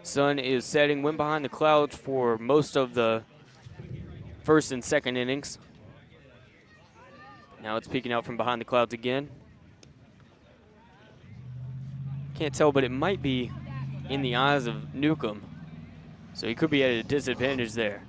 Sun is setting, went behind the clouds for most of the 1st and 2nd innings. Now it's peeking out from behind the clouds again. Can't tell, but it might be in the eyes of Newcomb. So he could be at a disadvantage there.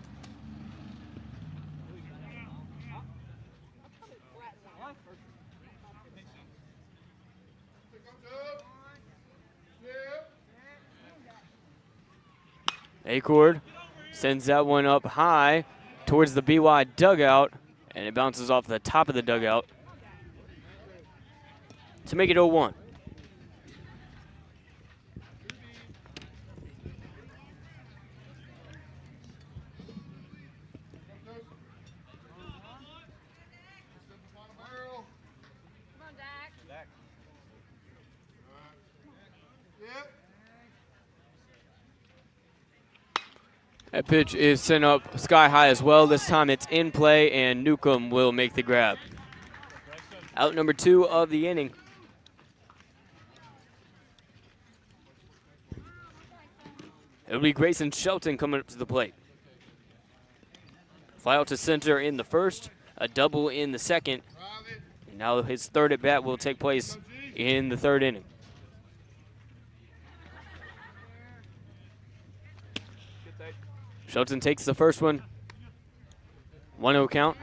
Acord sends that one up high towards the BY dugout, and it bounces off the top of the dugout to make it 0-1. That pitch is sent up sky high as well. This time it's in play, and Newcomb will make the grab. Out number 2 of the inning. It'll be Grayson Shelton coming up to the plate. Fly out to center in the 1st, a double in the 2nd. And now his 3rd at bat will take place in the 3rd inning. Shelton takes the first one. 1-0 count.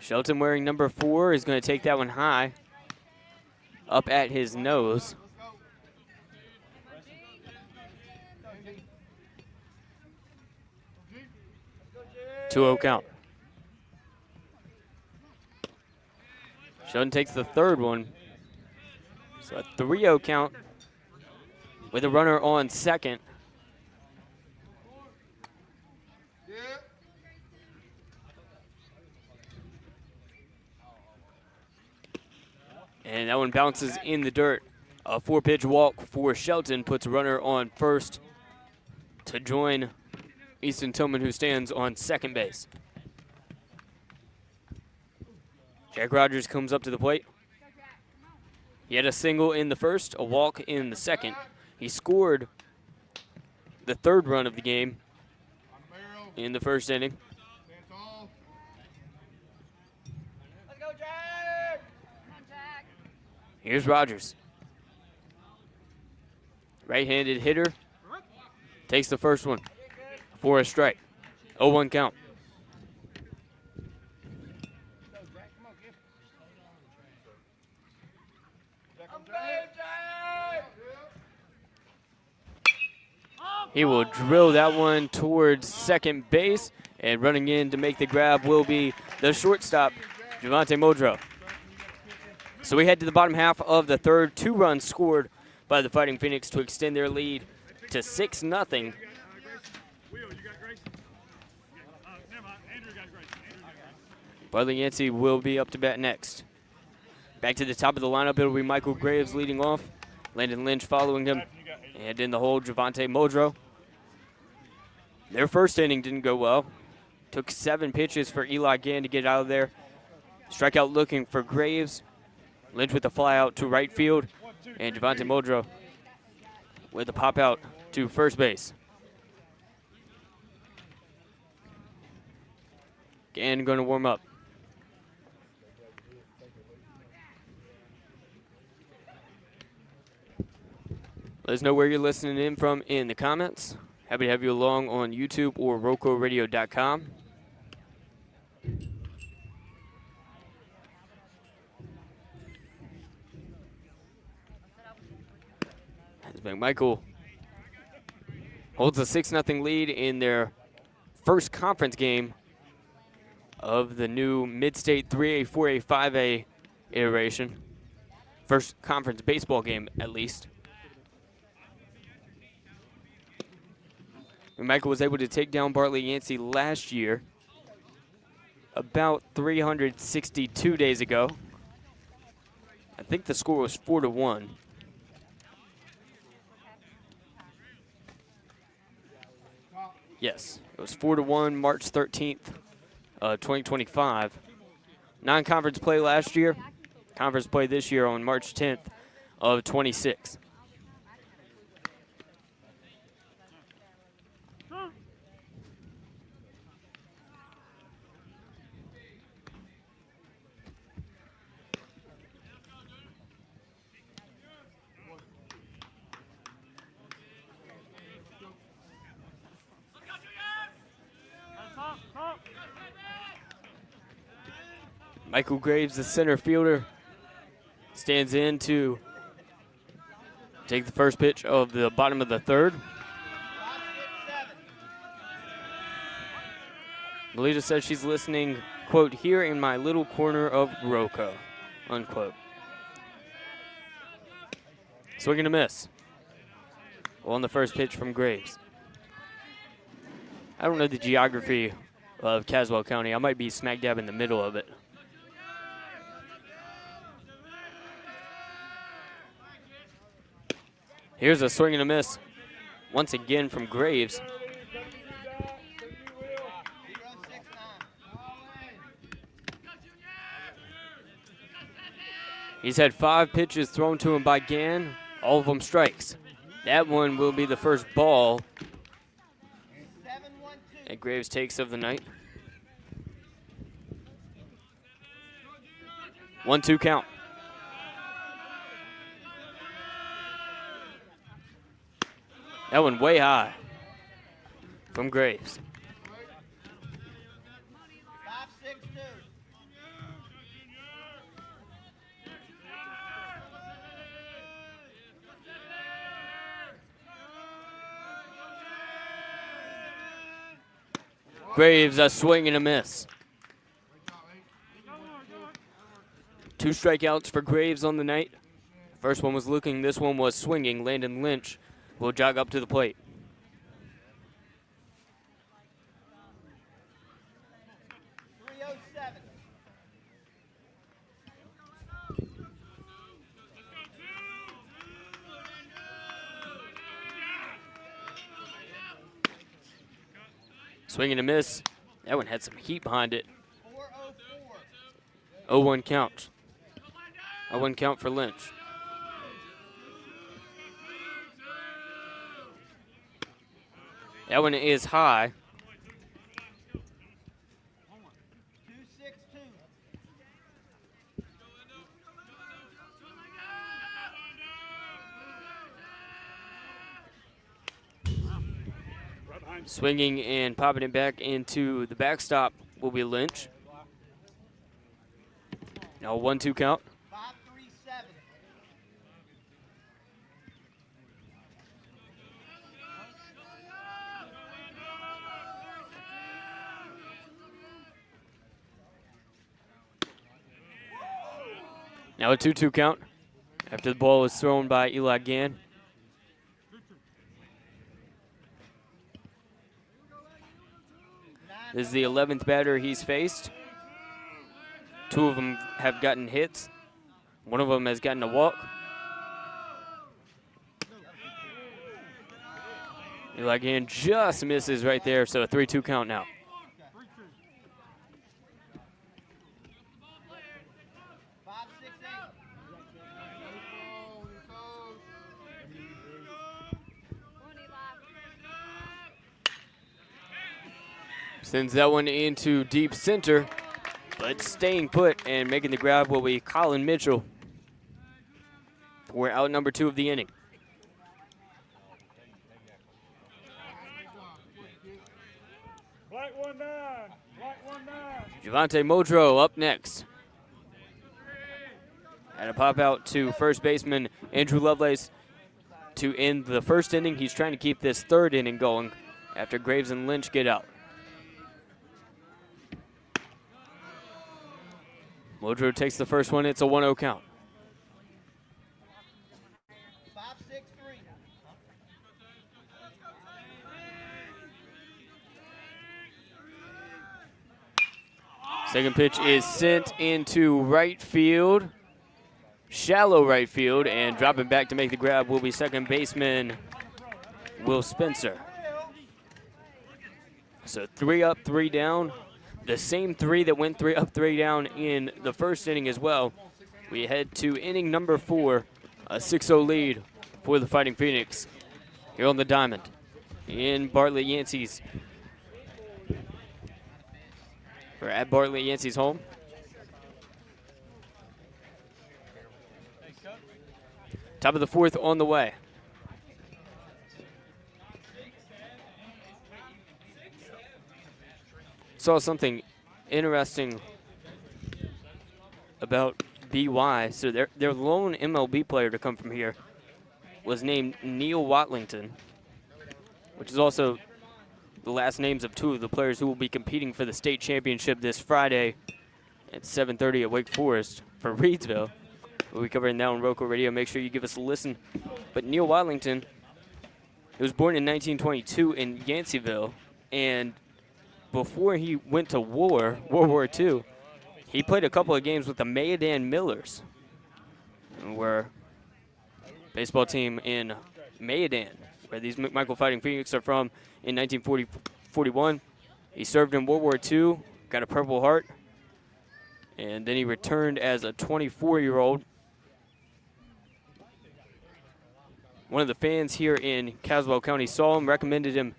Shelton wearing number 4 is going to take that one high, up at his nose. 2-0 count. Shelton takes the third one. So a 3-0 count with a runner on second. And that one bounces in the dirt. A 4-pitch walk for Shelton puts a runner on first to join Easton Tillman, who stands on second base. Jack Rogers comes up to the plate. He had a single in the first, a walk in the second. He scored the third run of the game in the first inning. Let's go, Jack! Here's Rogers. Right-handed hitter. Takes the first one for a strike. 0-1 count. He will drill that one towards second base, and running in to make the grab will be the shortstop, Javante Modrow. So we head to the bottom half of the third. 2 runs scored by the Fighting Phoenix to extend their lead to 6-0. Bartlett Yancey will be up to bat next. Back to the top of the lineup, it'll be Michael Graves leading off. Landon Lynch following him. And in the hole, Javante Modrow. Their first inning didn't go well. Took 7 pitches for Eli Gann to get out of there. Strikeout looking for Graves. Lynch with a fly out to right field. And Javante Modrow with a pop out to first base. Gann going to warm up. Let us know where you're listening in from in the comments. Happy to have you along on YouTube or RoCoRadio.com. As McMichael holds a 6-0 lead in their first conference game of the new Mid-State 3A, 4A, 5A iteration. First conference baseball game, at least. McMichael was able to take down Bartlett Yancey last year, about 362 days ago. I think the score was 4-1. Yes, it was 4-1, March 13th, 2025. Non-conference play last year, conference play this year on March 10th of 26. Michael Graves, the center fielder, stands in to take the first pitch of the bottom of the third. Melita says she's listening, quote, here in my little corner of RoCo, unquote. Swing and a miss on the first pitch from Graves. I don't know the geography of Caswell County. I might be smack dab in the middle of it. Here's a swing and a miss once again from Graves. He's had 5 pitches thrown to him by Gann, all of them strikes. That one will be the first ball that Graves takes of the night. 1-2 count. That one way high from Graves. 5-6-2. Graves, a swing and a miss. 2 strikeouts for Graves on the night. First one was looking, this one was swinging. Landon Lynch will jog up to the plate. Swing and a miss. That one had some heat behind it. 0-1 count. 0-1 count for Lynch. That one is high. Swinging and popping it back into the backstop will be Lynch. Now 1-2 count. 5-3-7. Now a 2-2 count after the ball was thrown by Eli Gann. This is the 11th batter he's faced. 2 of them have gotten hits. 1 of them has gotten a walk. Eli Gann just misses right there, so a 3-2 count now. Sends that one into deep center, but staying put and making the grab will be Colin Mitchell for out number 2 of the inning. Black 1-9. Black 1-9. Javante Modrow up next. And a pop out to first baseman Andrew Lovelace to end the first inning. He's trying to keep this 3rd inning going after Graves and Lynch get out. Modrow takes the first one. It's a 1-0 count. 5-6-3. Second pitch is sent into right field. Shallow right field, and dropping back to make the grab will be second baseman Will Spencer. So 3 up, 3 down. The same 3 that went 3 up, 3 down in the first inning as well. We head to inning number 4, a 6-0 lead for the Fighting Phoenix here on the diamond in Bartlett Yancey's, or at Bartlett Yancey's home. Top of the 4th on the way. Saw something interesting about BY. So their lone MLB player to come from here was named Neil Watlington, which is also the last names of 2 of the players who will be competing for the state championship this Friday at 7:30 at Wake Forest for Reedsville. We'll be covering that on RoCo Radio. Make sure you give us a listen. But Neil Watlington, he was born in 1922 in Yanceyville, and before he went to World War II, he played a couple of games with the Mayadan Millers, who were a baseball team in Mayadan, where these McMichael Fighting Phoenix are from, in 1941. He served in World War II, got a Purple Heart, and then he returned as a 24-year-old. One of the fans here in Caswell County saw him, recommended him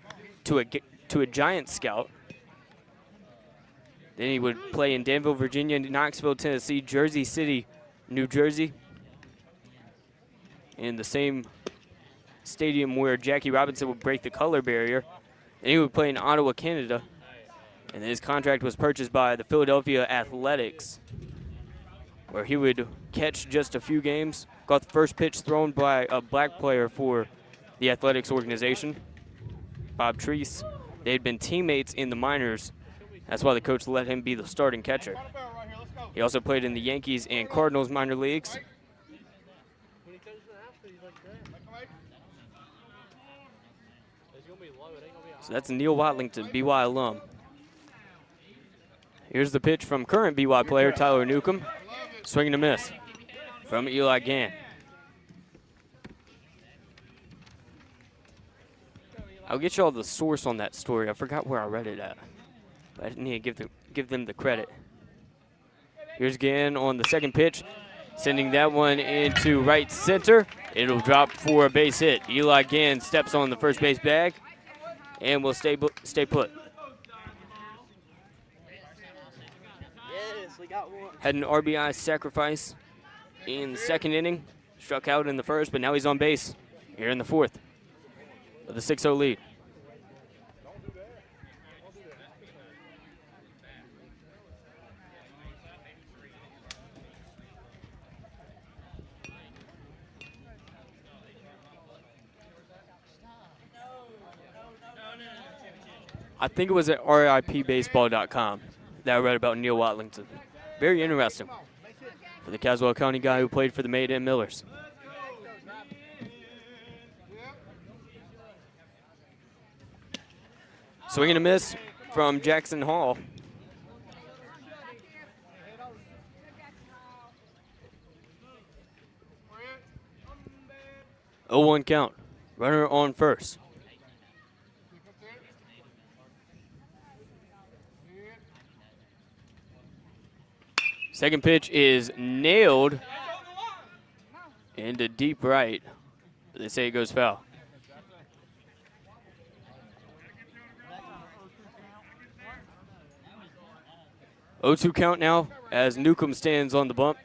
to a Giant scout. Then he would play in Danville, Virginia, Knoxville, Tennessee, Jersey City, New Jersey, in the same stadium where Jackie Robinson would break the color barrier. And he would play in Ottawa, Canada. And his contract was purchased by the Philadelphia Athletics, where he would catch just a few games. Got the first pitch thrown by a black player for the Athletics organization, Bob Treese. They had been teammates in the minors. That's why the coach let him be the starting catcher. He also played in the Yankees and Cardinals minor leagues. So that's Neil Watlington, BY alum. Here's the pitch from current BY player Tyler Newcomb. Swing and a miss from Eli Gann. I'll get you all the source on that story. I forgot where I read it at. But I need to give them the credit. Here's Gann on the second pitch, sending that one into right center. It'll drop for a base hit. Eli Gann steps on the first base bag and will stay put. Yes, we got one. Had an RBI sacrifice in the second inning. Struck out in the first, but now he's on base here in the fourth with a 6-0 lead. I think it was at ripbaseball.com that I read about Neil Watlington. Very interesting for the Caswell County guy who played for the Maid and Millers. Swing and a miss from Jackson Hall. Oh, 0-1 count. Runner on first. Second pitch is nailed into deep right. But they say it goes foul. 0-2 count now as Newcomb stands on the bump.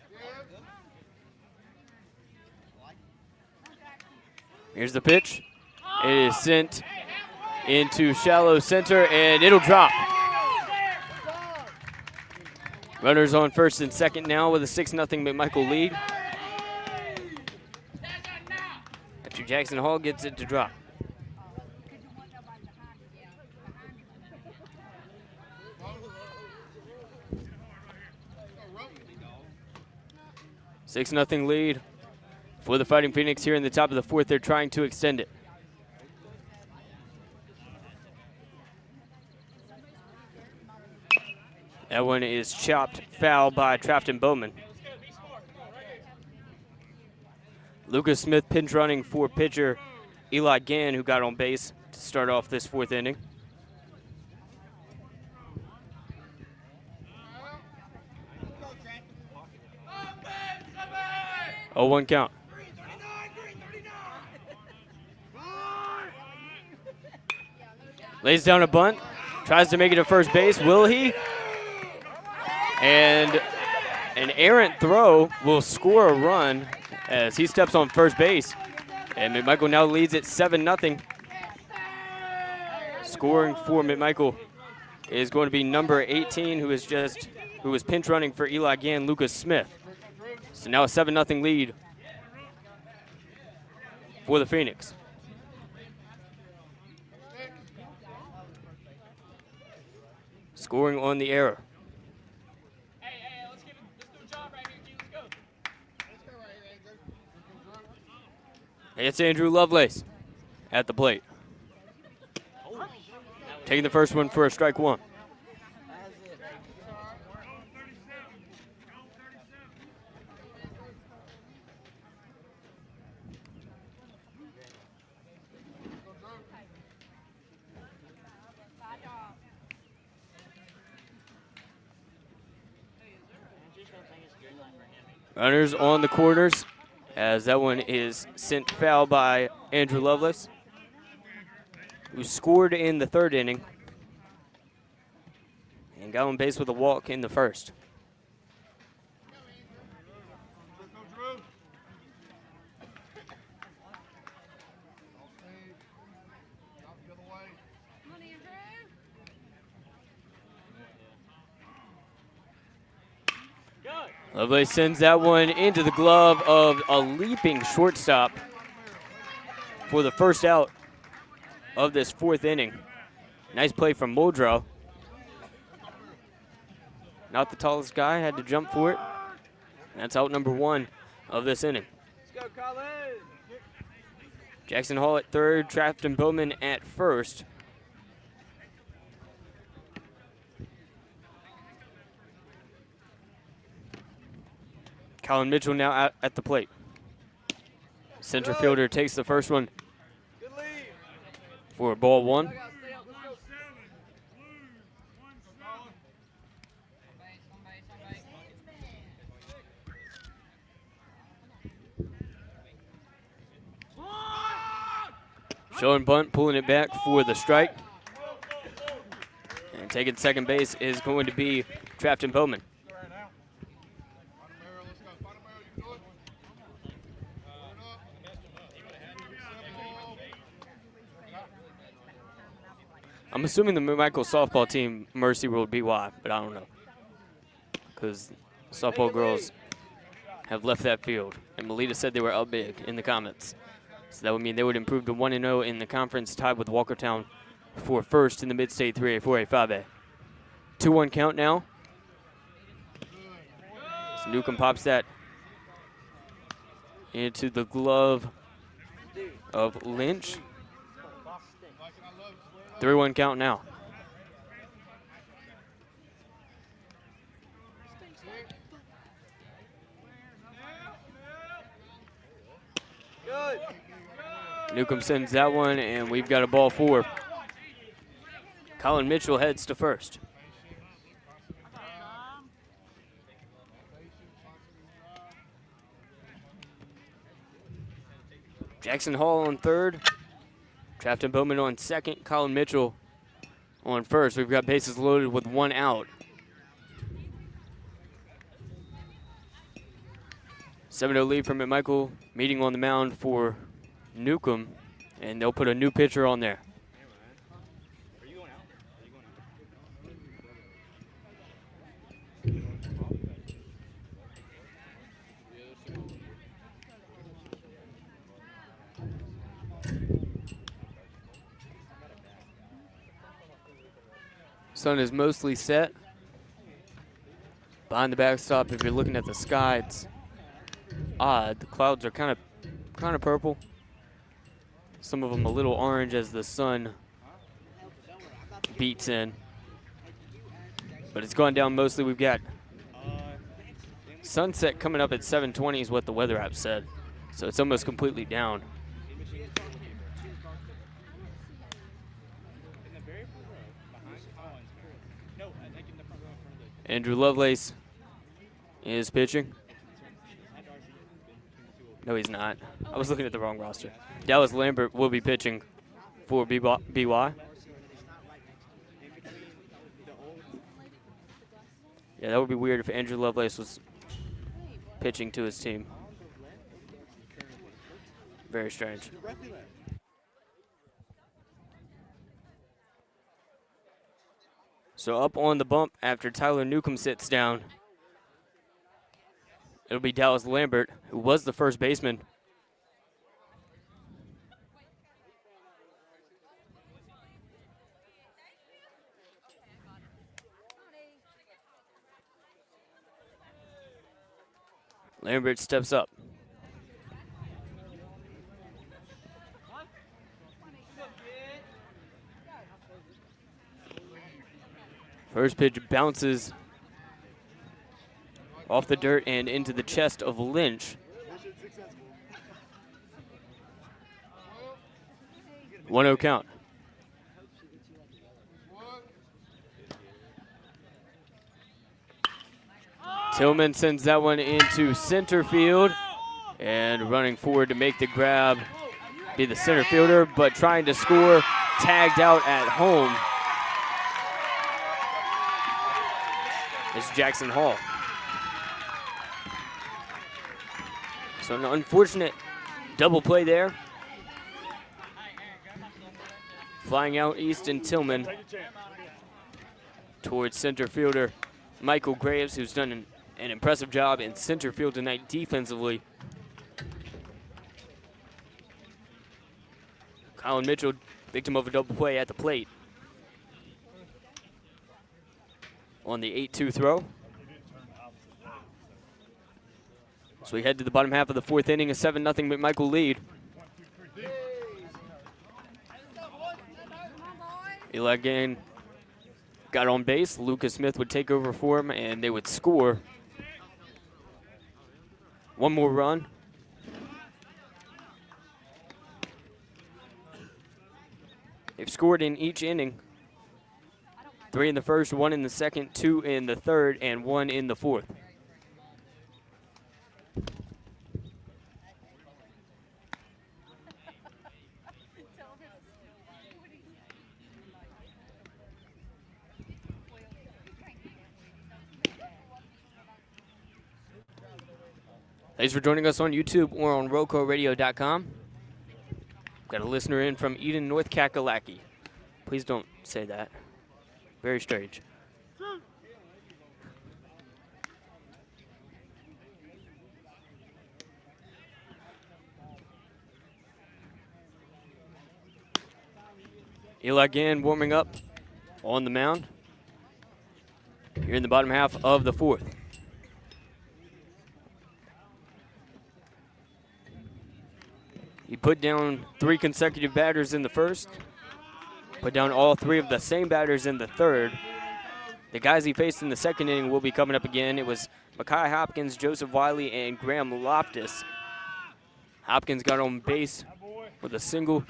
Here's the pitch. It is sent into shallow center, and it'll drop. Runners on first and second now with a 6-0 McMichael lead. After Jackson Hall gets it to drop. Six 0 lead for the Fighting Phoenix here in the top of the fourth. They're trying to extend it. That one is chopped foul by Trafton Bowman. Lucas Smith pinch running for pitcher Eli Gann, who got on base to start off this fourth inning. Oh, 1 count. Lays down a bunt, tries to make it to first base. Will he? And an errant throw will score a run as he steps on first base. And McMichael now leads it 7-0. Scoring for McMichael is going to be number 18, who was pinch running for Eli Gann, Lucas Smith. So now a 7-0 lead for the Phoenix. Scoring on the error. Let's do a job right here, G. Let's go. It's Andrew Lovelace at the plate. Taking the first one for a strike one. Runners on the corners as that one is sent foul by Andrew Lovelace, who scored in the third inning and got on base with a walk in the first. Lovelace sends that one into the glove of a leaping shortstop for the first out of this fourth inning. Nice play from Muldrow. Not the tallest guy, had to jump for it. That's out number 1 of this inning. Let's go, Colin. Jackson Hall at third, Trafton Bowman at first. Colin Mitchell now out at the plate. Center fielder takes the first one Good lead. for ball 1. Stay up. Let's go. Showing bunt, pulling it back for the strike. And taking second base is going to be Trafton Bowman. I'm assuming the McMichael softball team Mercy ruled BY, but I don't know. Because softball girls have left that field. And Melita said they were up big in the comments. So that would mean they would improve to 1-0 in the conference, tied with Walkertown for first in the Mid-State 3A, 4A, 5A. 2-1 count now. So Newcomb pops that into the glove of Lynch. 3-1 count now. Good. Newcomb sends that one, and we've got a ball 4. Colin Mitchell heads to first. Jackson Hall on third. Trafton Bowman on second. Colin Mitchell on first. We've got bases loaded with 1 out. 7-0 lead from McMichael. Meeting on the mound for Newcomb, and they'll put a new pitcher on there. Sun is mostly set. Behind the backstop, if you're looking at the sky, it's odd. The clouds are kind of purple. Some of them a little orange as the sun beats in. But it's gone down mostly. We've got sunset coming up at 7:20 is what the weather app said. So it's almost completely down. Andrew Lovelace is pitching. No, he's not. I was looking at the wrong roster. Dallas Lambert will be pitching for BY. Yeah, that would be weird if Andrew Lovelace was pitching to his team. Very strange. So up on the bump after Tyler Newcomb sits down, it'll be Dallas Lambert, who was the first baseman. Lambert steps up. First pitch bounces off the dirt and into the chest of Lynch. 1-0 count. Tillman sends that one into center field, and running forward to make the grab be the center fielder, but trying to score, tagged out at home. It's Jackson Hall. So an unfortunate double play there. Flying out Easton Tillman towards center fielder Michael Graves, who's done an impressive job in center field tonight defensively. Colin Mitchell, victim of a double play at the plate. on the 8-2 throw. So we head to the bottom half of the fourth inning, a 7-0 McMichael lead. Eli again got on base. Lucas Smith would take over for him, and they would score. One more run. They've scored in each inning. 3 in the first, 1 in the second, 2 in the third, and 1 in the fourth. Thanks for joining us on YouTube or on RoCoRadio.com. Got a listener in from Eden, North Kakalaki. Please don't say that. Very strange. Eli again warming up on the mound here in the bottom half of the fourth. He put down 3 consecutive batters in the first, put down all 3 of the same batters in the third. The guys he faced in the second inning will be coming up again. It was Makai Hopkins, Joseph Wiley, and Graham Loftus. Hopkins got on base with a single,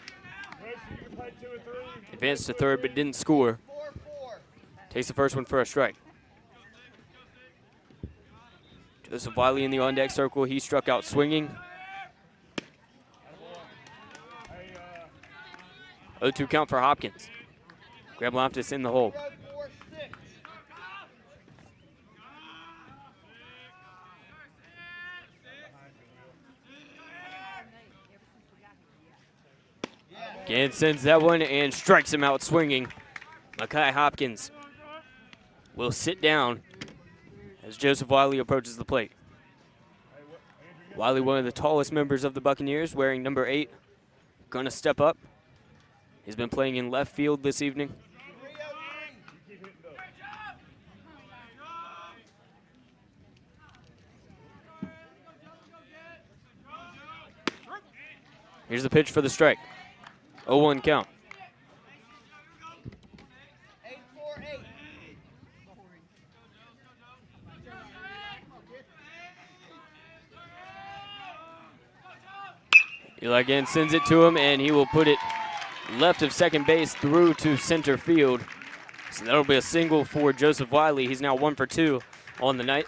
advanced to third but didn't score. Takes the first one for a strike. Joseph Wiley in the on-deck circle. He struck out swinging. 0-2 count for Hopkins. Graham Loftus in the hole. Again sends that one and strikes him out swinging. Makai Hopkins will sit down as Joseph Wiley approaches the plate. Wiley, one of the tallest members of the Buccaneers, wearing number 8, gonna step up. He's been playing in left field this evening. Here's the pitch for the strike. 0-1 count. 8-4-8. Eli again sends it to him, and he will put it left of second base through to center field. So that'll be a single for Joseph Wiley. He's now 1 for 2 on the night.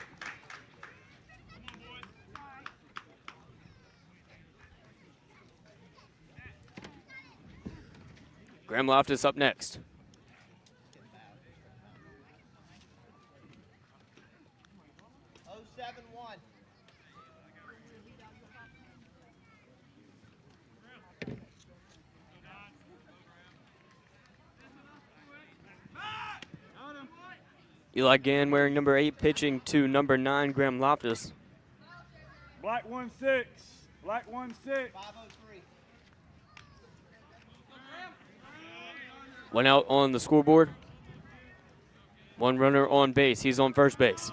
Graham Loftus up next. Eli Gann wearing number 8, pitching to number 9, Graham Loftus. Black 1-6. Black 1-6. 503. 1 out on the scoreboard. 1 runner on base. He's on first base.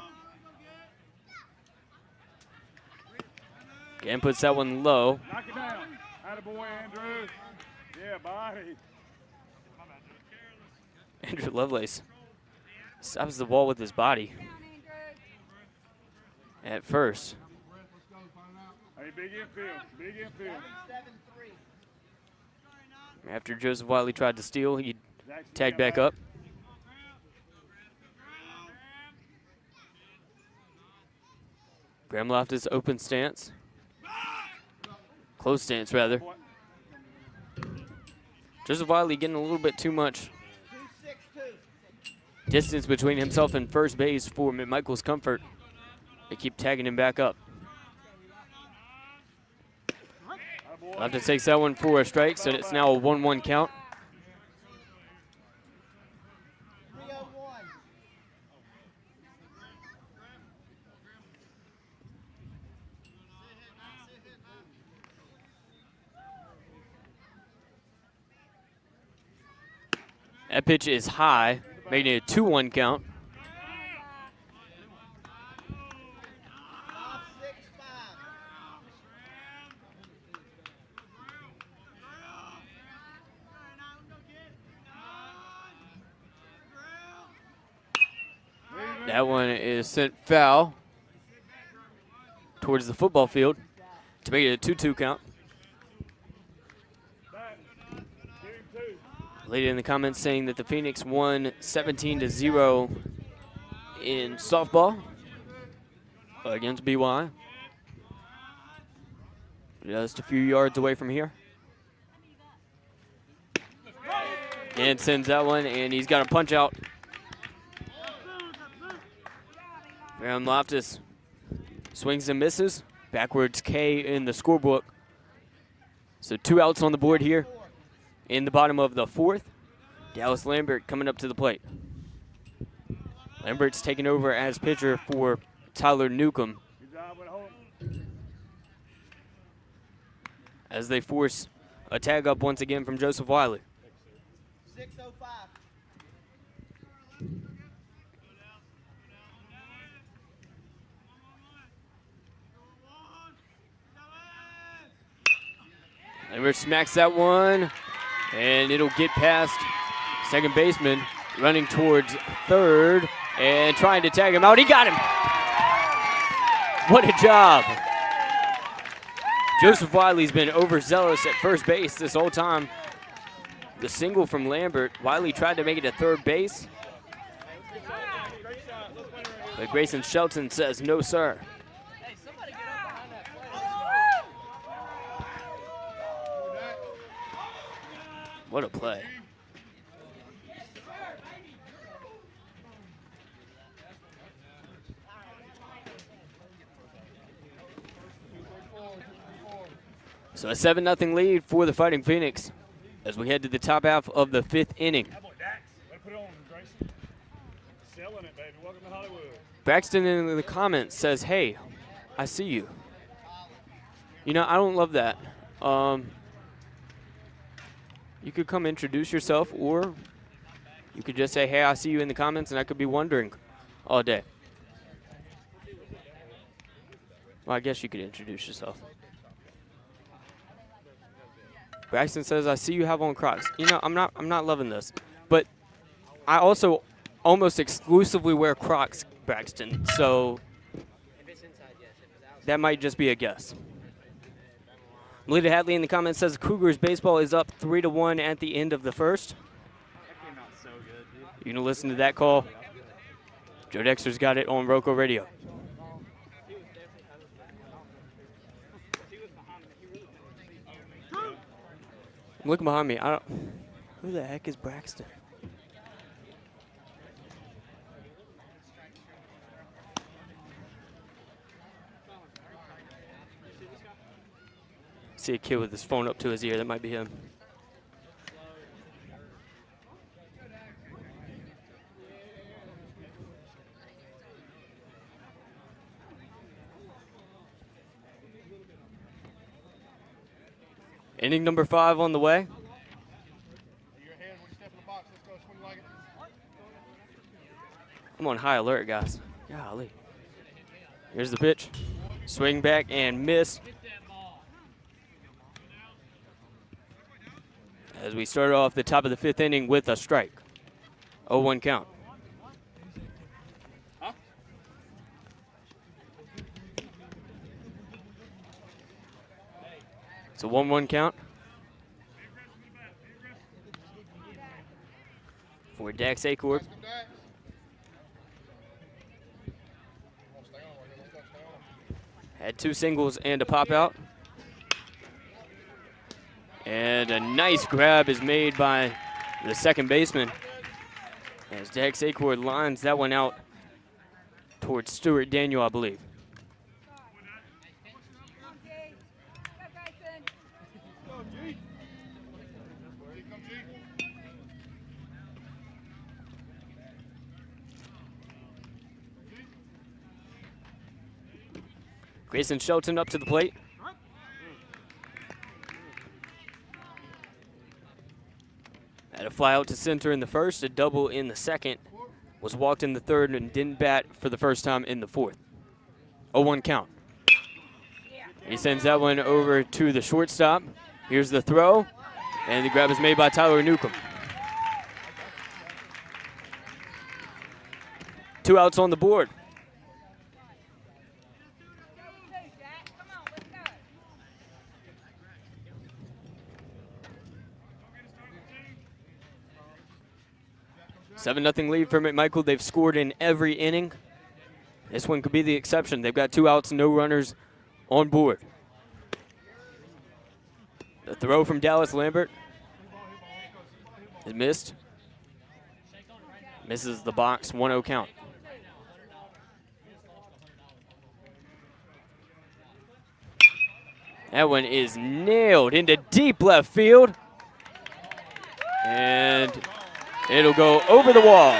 Gann puts that one low. Knock it down. Attaboy, Andrew. Yeah, body. Andrew Lovelace stops the ball with his body at first. Hey, big infield. Big infield. 7-3. After Joseph Wiley tried to steal, he tagged back up. Graham Loftus open stance. Close stance, rather. Joseph Wiley getting a little bit too much 2-6-2. distance between himself and first base for McMichael's comfort. They keep tagging him back up. Loftus takes that one for a strike, so it's now a 1-1 count. 301. That pitch is high, making it a 2-1 count. That one is sent foul towards the football field to make it a 2-2 count. Lady in the comments saying that the Phoenix won 17-0 in softball against BY. Just a few yards away from here. And sends that one, and he's got a punch out. Graham Loftus swings and misses. Backwards K in the scorebook. So 2 outs on the board here in the bottom of the 4th. Dallas Lambert coming up to the plate. Lambert's taking over as pitcher for Tyler Newcomb as they force a tag up once again from Joseph Wiley. 6:05. Lambert smacks that one, and it'll get past second baseman, running towards third, and trying to tag him out. He got him. What a job. Joseph Wiley's been overzealous at first base this whole time. The single from Lambert. Wiley tried to make it to third base, but Grayson Shelton says, no, sir. What a play. So a 7-0 lead for the Fighting Phoenix as we head to the top half of the 5th inning. Braxton in the comments says, hey, I see you. You know, I don't love that. You could come introduce yourself, or you could just say, hey, I see you in the comments, and I could be wondering all day. Well, I guess you could introduce yourself. Braxton says, I see you have on Crocs. You know, I'm not loving this. But I also almost exclusively wear Crocs, Braxton, so that might just be a guess. Melita Hadley in the comments says Cougars baseball is up 3-1 at the end of the first. You gonna listen to that call? Joe Dexter's got it on RoCo Radio. I'm looking behind me. Who the heck is Braxton? See a kid with his phone up to his ear. That might be him. Inning number 5 on the way. I'm on high alert, guys. Golly. Here's the pitch. Swing back and miss. As we start off the top of the 5th inning with a strike. 0-1 count. It's a 1-1 count for Dax Acord. Had 2 singles and a pop out. And a nice grab is made by the second baseman as Dax Acord lines that one out towards Stuart Daniel, I believe. Grayson Shelton up to the plate. Had a fly out to center in the first, a double in the second, was walked in the third, and didn't bat for the first time in the fourth. 0-1 count. He sends that one over to the shortstop. Here's the throw, and the grab is made by Tyler Newcomb. 2 outs on the board. Seven 0 lead for McMichael. They've scored in every inning. This one could be the exception. They've got 2 outs, no runners on board. The throw from Dallas Lambert is missed. Misses the box, 1-0 count. That one is nailed into deep left field. And it'll go over the wall.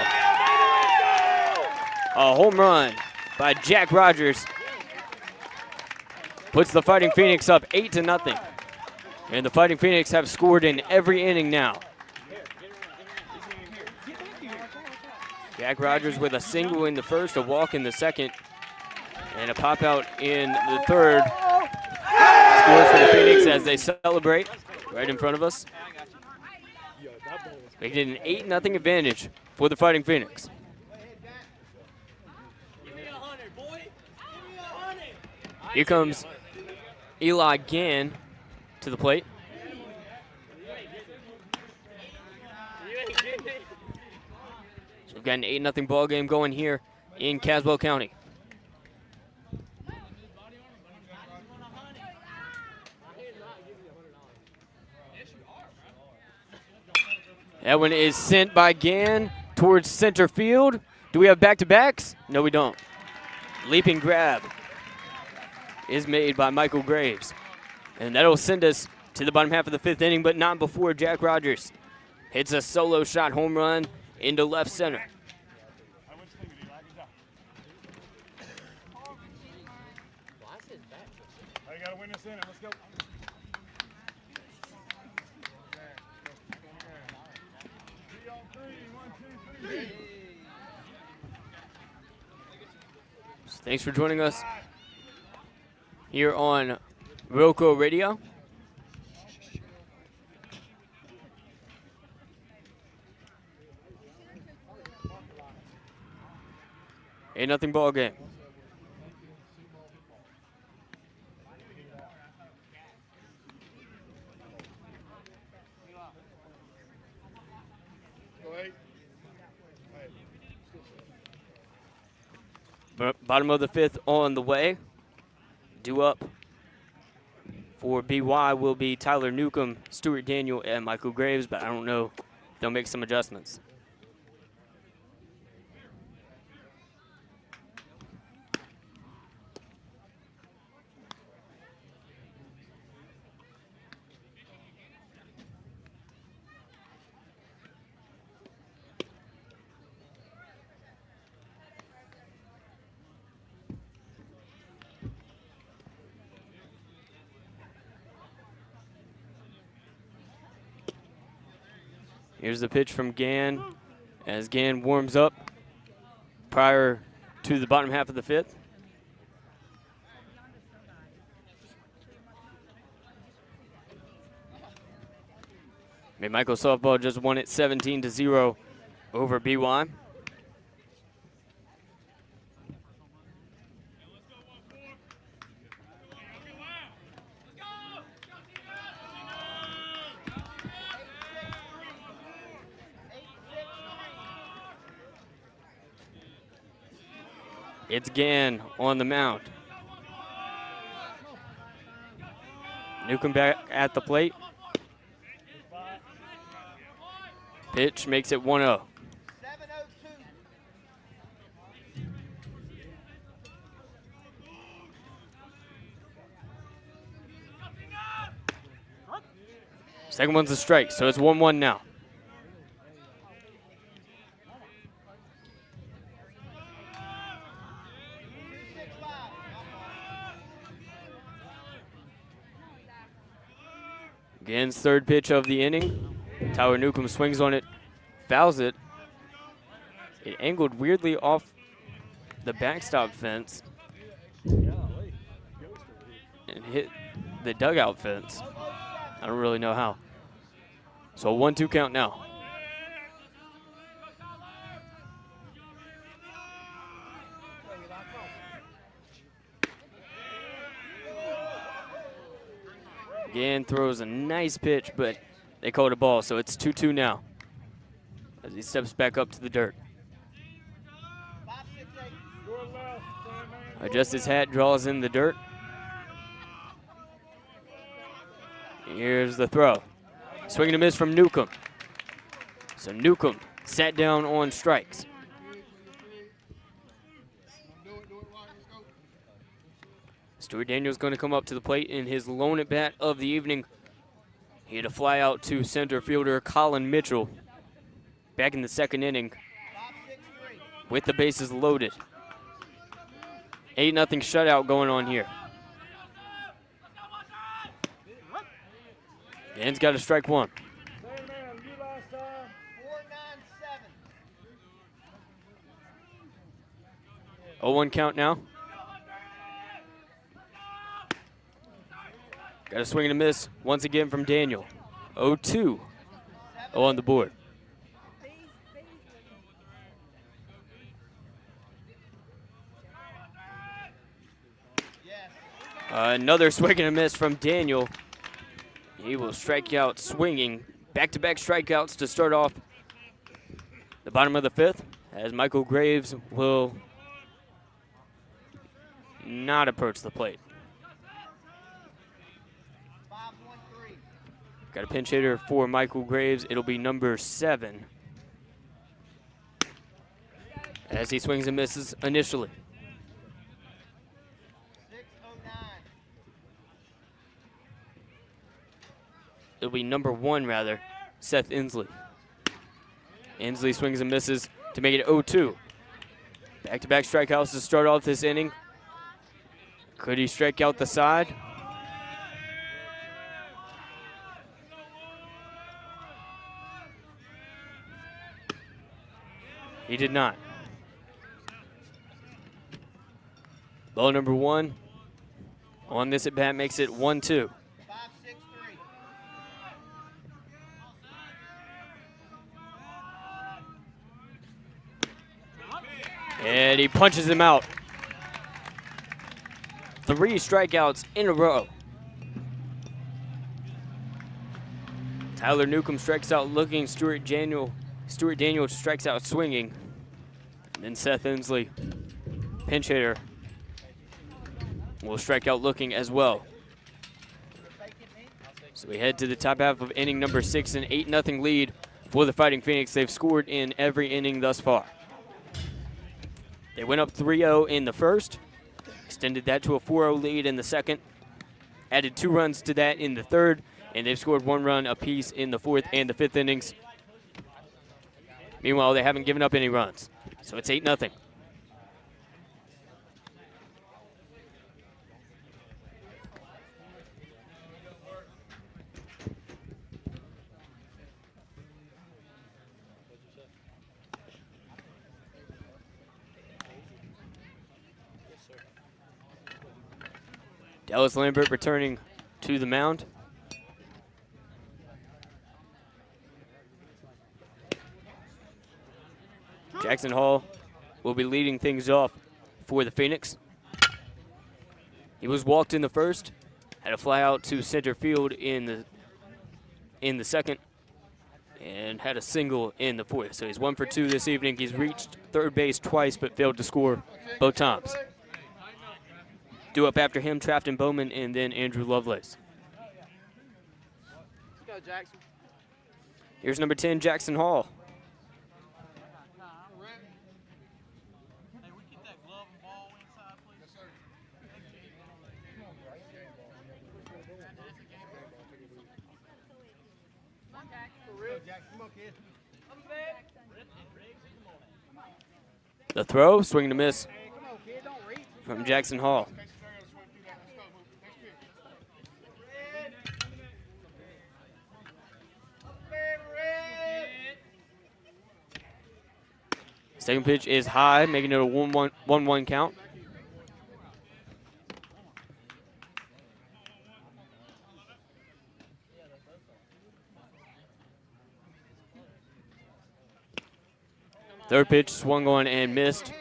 A home run by Jack Rogers puts the Fighting Phoenix up 8-0. And the Fighting Phoenix have scored in every inning now. Jack Rogers with a single in the first, a walk in the second, and a pop out in the third. Scores for the Phoenix as they celebrate right in front of us. Making an 8-0 advantage for the Fighting Phoenix. Here comes Eli Gann to the plate. So we've got an 8-0 ball game going here in Caswell County. That one is sent by Gann towards center field. Do we have back-to-backs? No, we don't. Leaping grab is made by Michael Graves. And that'll send us to the bottom half of the 5th inning, but not before Jack Rogers hits a solo shot home run into left center. You gotta win this inning. Let's go. Thanks for joining us here on RoCo Radio. Ain't nothing ball game. Bottom of the 5th on the way. Due up for BY will be Tyler Newcomb, Stuart Daniel, and Michael Graves, but I don't know if they'll make some adjustments. Here's the pitch from Gann as Gann warms up prior to the bottom half of the 5th. McMichael softball just won it 17-0 over BY. It's Gann on the mound. Newcomb back at the plate. Pitch makes it 1-0. 702. Second one's a strike, so it's 1-1 now. Gann's third pitch of the inning. Tyler Newcomb swings on it, fouls it. It angled weirdly off the backstop fence and hit the dugout fence. I don't really know how. So a 1-2 count now. Again, throws a nice pitch, but they called a ball, so it's 2-2 now as he steps back up to the dirt. Adjusts his hat, draws in the dirt. Here's the throw. Swing and a miss from Newcomb. So Newcomb sat down on strikes. Stuart Daniels going to come up to the plate in his lone at bat of the evening. He had a fly out to center fielder Colin Mitchell back in the second inning with the bases loaded. 8-0 shutout going on here. Dan's got a strike one. 0-1 count now. Got a swing and a miss once again from Daniel. 0-2 on the board. Another swing and a miss from Daniel. He will strike out swinging. Back-to-back strikeouts to start off the bottom of the fifth, as Michael Graves will not approach the plate. Got a pinch hitter for Michael Graves. It'll be number 7 as he swings and misses initially. It'll be number 1, rather, Seth Inslee. Inslee swings and misses to make it 0-2. Back-to-back strikeouts to start off this inning. Could he strike out the side? He did not. Ball number 1 on this at bat makes it 1-2. And he punches him out. 3 strikeouts in a row. Tyler Newcomb strikes out looking. Stuart Daniel strikes out swinging. And then Seth Inslee, pinch hitter, will strike out looking as well. So we head to the top half of inning number 6, an 8-0 lead for the Fighting Phoenix. They've scored in every inning thus far. They went up 3-0 in the first, extended that to a 4-0 lead in the second, added 2 runs to that in the third, and they've scored 1 run apiece in the fourth and the fifth innings. Meanwhile, they haven't given up any runs, so it's 8-0. Dallas Lambert returning to the mound. Jackson Hall will be leading things off for the Phoenix. He was walked in the first, had a fly out to center field in the second, and had a single in the fourth. So he's 1 for 2 this evening. He's reached third base twice but failed to score both times. Due up after him, Trafton Bowman, and then Andrew Lovelace. Let's go, Jackson. Here's number 10, Jackson Hall. The throw, swing and a miss from Jackson Hall. Second pitch is high, making it a 1-1 count. Third pitch swung on and missed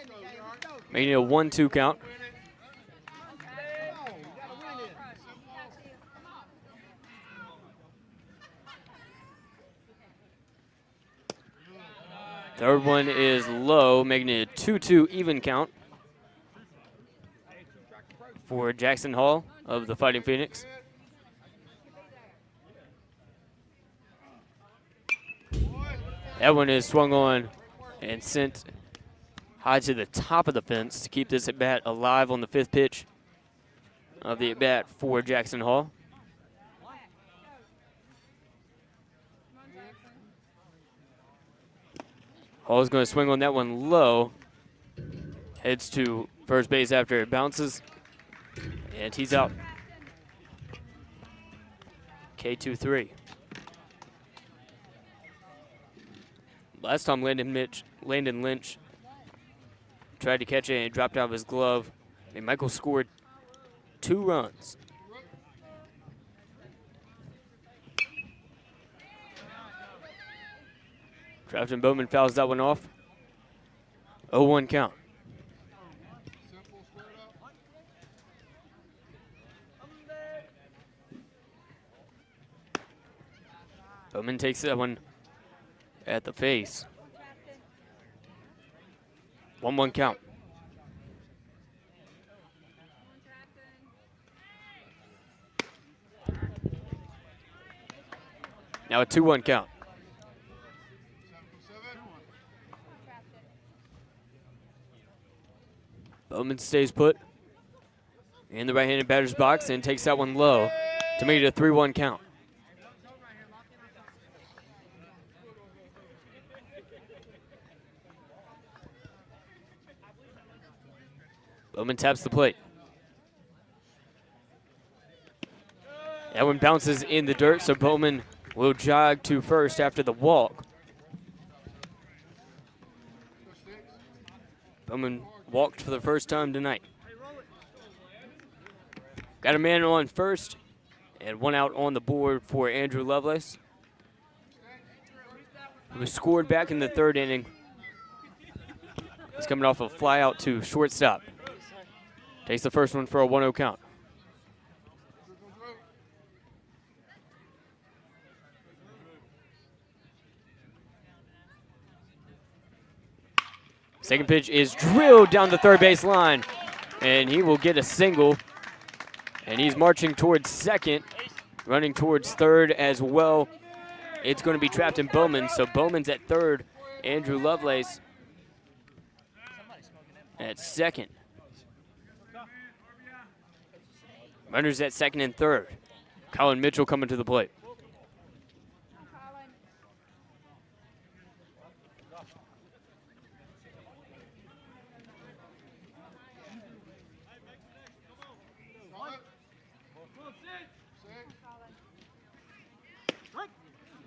making it a 1-2 count. Third one is low, making it a 2-2 even count for Jackson Hall of the Fighting Phoenix. That one is swung on and sent high to the top of the fence to keep this at-bat alive on the 5th pitch of the at-bat for Jackson Hall. Hall's going to swing on that one low. Heads to first base after it bounces. And he's out. K2-3. Last time Landon Lynch tried to catch it and it dropped out of his glove. McMichael scored 2 runs. Crafton Bowman fouls that one off. 0-1 count. Bowman takes that one at the face. 1-1 count. Now a 2-1 count. Bowman stays put in the right-handed batter's box and takes that one low to make it a 3-1 count. Bowman taps the plate. That one bounces in the dirt, so Bowman will jog to first after the walk. Bowman walked for the first time tonight. Got a man on first and 1 out on the board for Andrew Lovelace, who scored back in the 3rd inning. He's coming off a fly out to shortstop. Takes the first one for a 1-0 count. Second pitch is drilled down the third base line, and he will get a single. And he's marching towards second, running towards third as well. It's going to be trapped in Bowman, so Bowman's at third. Andrew Lovelace at second. Runners at second and third. Colin Mitchell coming to the plate.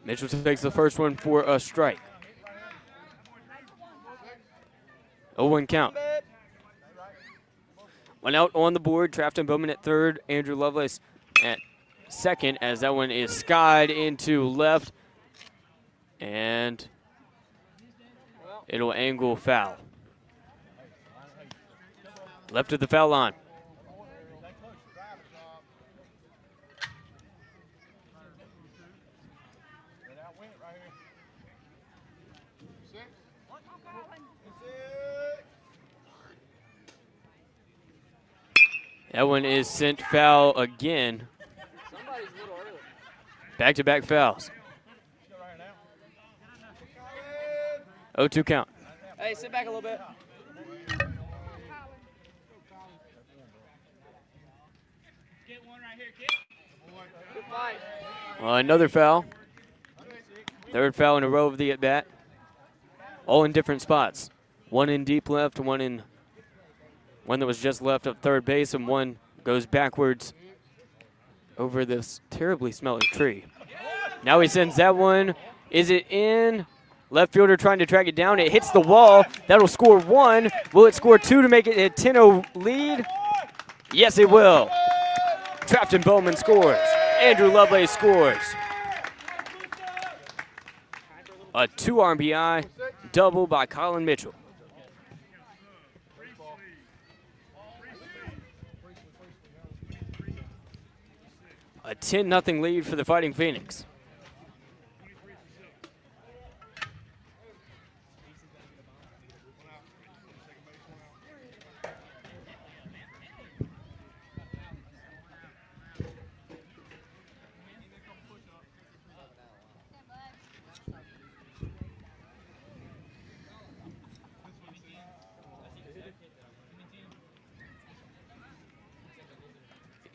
Mitchell takes the first one for a strike. 0-1 count. 1 out on the board. Trafton Bowman at third. Andrew Lovelace at second, as that one is skied into left. And it'll angle foul. Left of the foul line. That one is sent foul again. Back-to-back fouls. 0-2 count. Hey, sit back a little bit. Get one right here, kid. Good fight. Well, another foul. Third foul in a row of the at-bat. All in different spots. One in deep left, one that was just left of third base, and one goes backwards over this terribly smelling tree. Now he sends that one. Is it in? Left fielder trying to track it down. It hits the wall. That'll score 1. Will it score 2 to make it a 10-0 lead? Yes, it will. Trafton Bowman scores. Andrew Lovelace scores. A 2 RBI double by Colin Mitchell. A 10-0 lead for the Fighting Phoenix.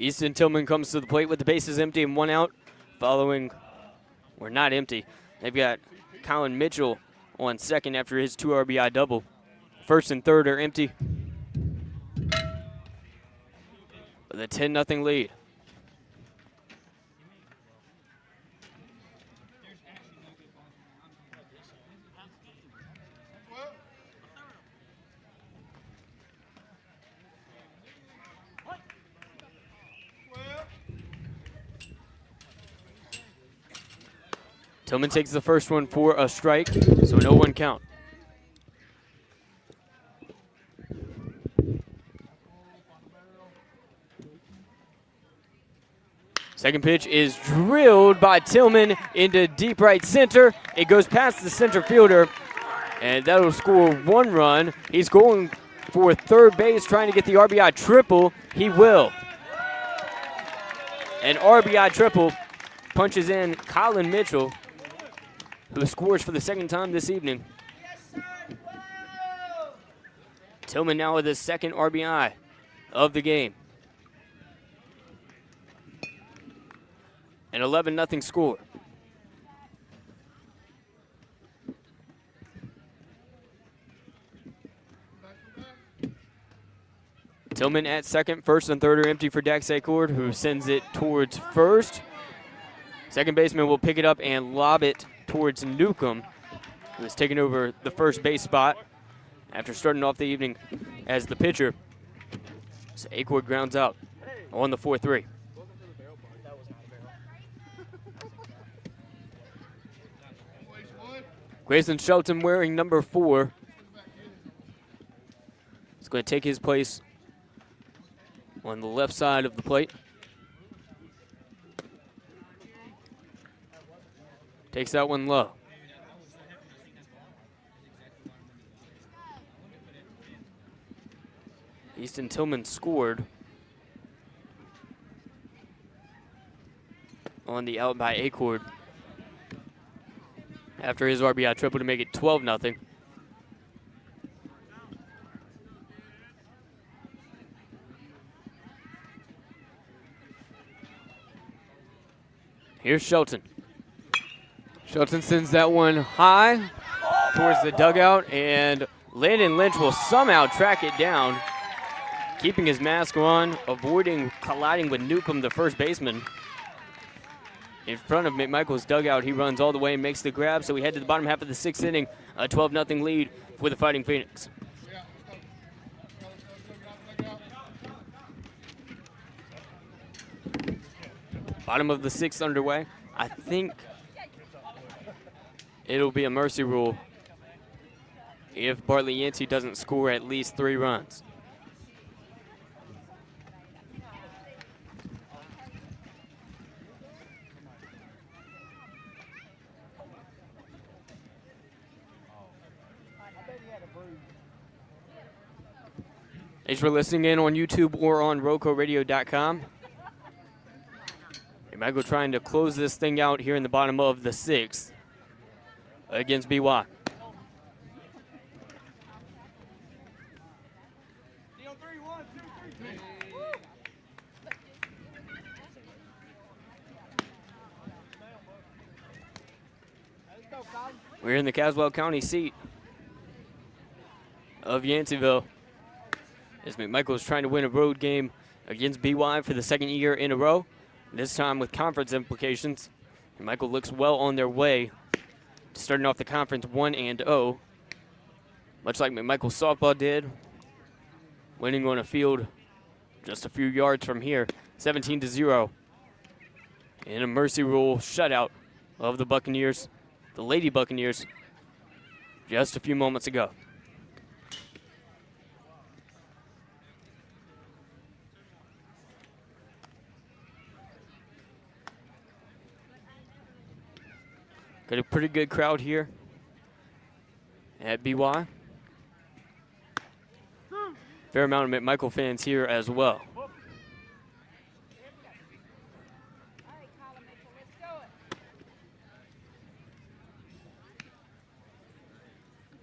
Easton Tillman comes to the plate with the bases empty and 1 out. Following, or not empty, they've got Colin Mitchell on second after his 2 RBI double. First and third are empty. With a 10-0 lead. Tillman takes the first one for a strike, so no 1 count. Second pitch is drilled by Tillman into deep right center. It goes past the center fielder, and that'll score 1 run. He's going for third base, trying to get the RBI triple. He will. An RBI triple punches in Colin Mitchell, who scores for the second time this evening. Tillman now with his second RBI of the game. An 11-0 score. Tillman at second. First and third are empty for Dax Acord, who sends it towards first. Second baseman will pick it up and lob it towards Newcomb, who has taken over the first base spot after starting off the evening as the pitcher. So Acord grounds out on the 4-3. Grayson Shelton wearing number 4. He's going to take his place on the left side of the plate. Takes that one low. Easton Tillman scored on the out by Acord after his RBI triple to make it 12-0. Here's Shelton. Shelton sends that one high towards the dugout, and Landon Lynch will somehow track it down, keeping his mask on, avoiding colliding with Newcomb, the first baseman. In front of McMichael's dugout, he runs all the way and makes the grab, so we head to the bottom half of the 6th inning, a 12-0 lead for the Fighting Phoenix. Bottom of the 6th underway. I think it'll be a mercy rule if Bartlett Yancey doesn't score at least 3 runs. Thanks for listening in on YouTube or on RoCoRadio.com. McMichael trying to close this thing out here in the bottom of the 6th against BY. We're in the Caswell County seat of Yanceyville, as McMichael is trying to win a road game against BY for the 2nd year in a row, this time with conference implications. McMichael looks well on their way to starting off the conference 1-0, much like McMichael softball did, winning on a field just a few yards from here, 17-0, in a mercy rule shutout of the Buccaneers, the Lady Buccaneers, just a few moments ago. Got a pretty good crowd here at BY. Fair amount of McMichael fans here as well.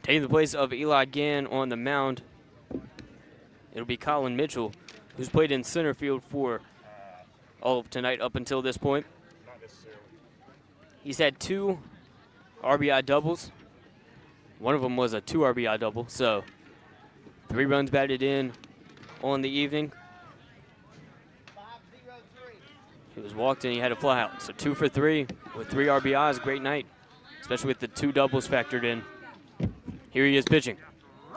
Taking the place of Eli Gann on the mound, it'll be Colin Mitchell, who's played in center field for all of tonight up until this point. He's had 2 RBI doubles. One of them was a 2 RBI double, so 3 runs batted in on the evening. He was walked and he had a fly out. So 2 for 3 with 3 RBIs. Great night, especially with the 2 doubles factored in. Here he is pitching.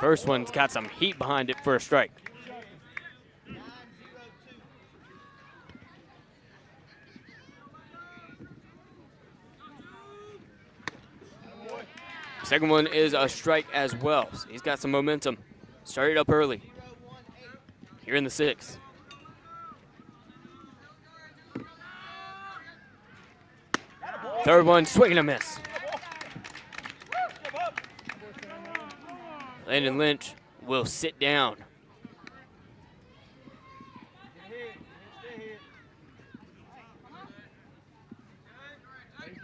First one's got some heat behind it for a strike. Second one is a strike as well. So he's got some momentum. Started up early here in the 6th. Third one, swing and a miss. Landon Lynch will sit down. Right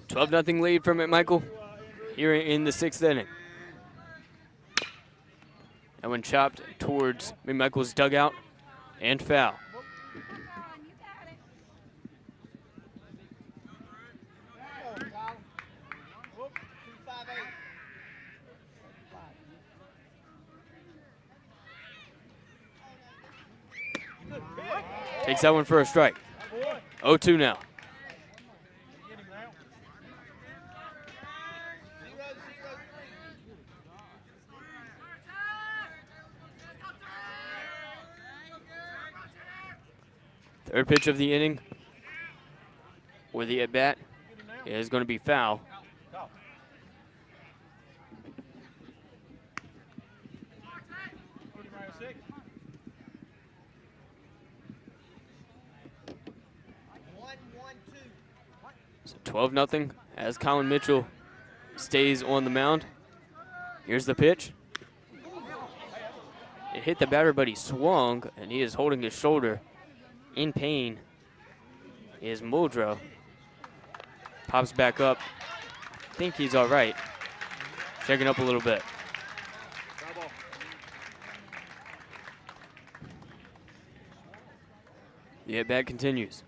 12-0 lead for McMichael here in the 6th inning. That one chopped towards McMichael's dugout and foul. Takes that one for a strike. 0-2 now. Third pitch of the inning, or the at-bat, is going to be foul. So 12-0 as Colin Mitchell stays on the mound. Here's the pitch. It hit the batter, but he swung, and he is holding his shoulder. In pain is Muldrow. Pops back up. I think he's all right. Checking up a little bit. The at-bat continues.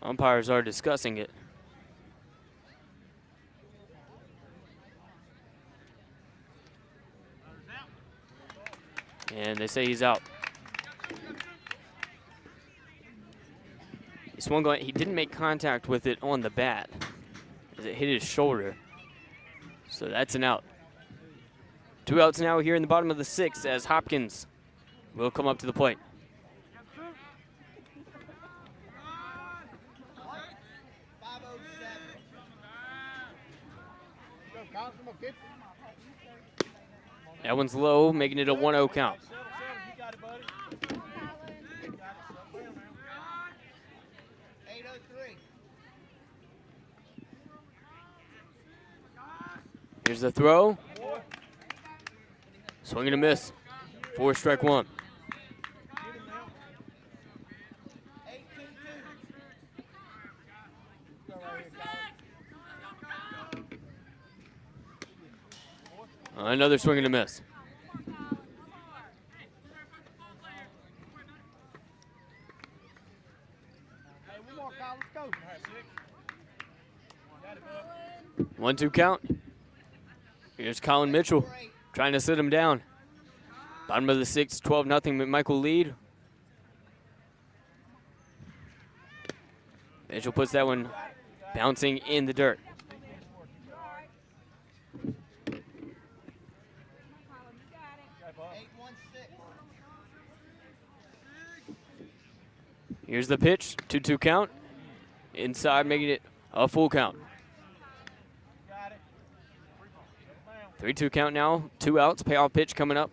Umpires are discussing it. And they say he's out. He swung on, he didn't make contact with it on the bat as it hit his shoulder. So that's an out. 2 outs now here in the bottom of the 6th as Hopkins will come up to the plate. That one's low, making it a 1-0 count. Here's the throw. Swing and a miss. 4 strike 1. Another swing and a miss. One, 2 count. Here's Colin Mitchell trying to sit him down. Bottom of the 6th, 12-0 McMichael lead. Mitchell puts that one bouncing in the dirt. Here's the pitch, 2-2 count. Inside, making it a full count. 3-2 count now, 2 outs, payoff pitch coming up.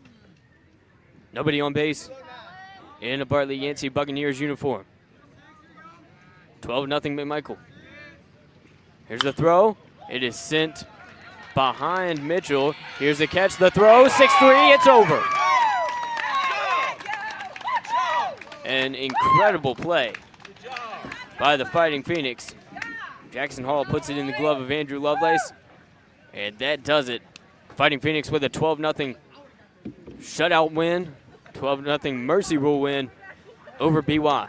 Nobody on base in a Bartlett Yancey Buccaneers uniform. 12-0 McMichael. Here's the throw. It is sent behind Mitchell. Here's the catch, the throw, 6-3, it's over. An incredible play by the Fighting Phoenix. Jackson Hall puts it in the glove of Andrew Lovelace, and that does it. Fighting Phoenix with a 12-0 shutout win, 12-0 Mercy Rule win over BY.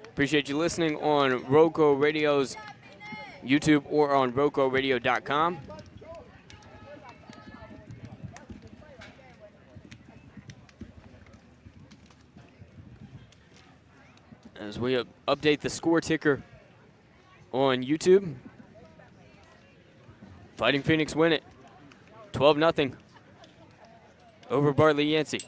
Appreciate you listening on RoCo Radio's YouTube or on RoCoRadio.com. As we update the score ticker on YouTube, Fighting Phoenix win it, 12-0 over Bartlett Yancey.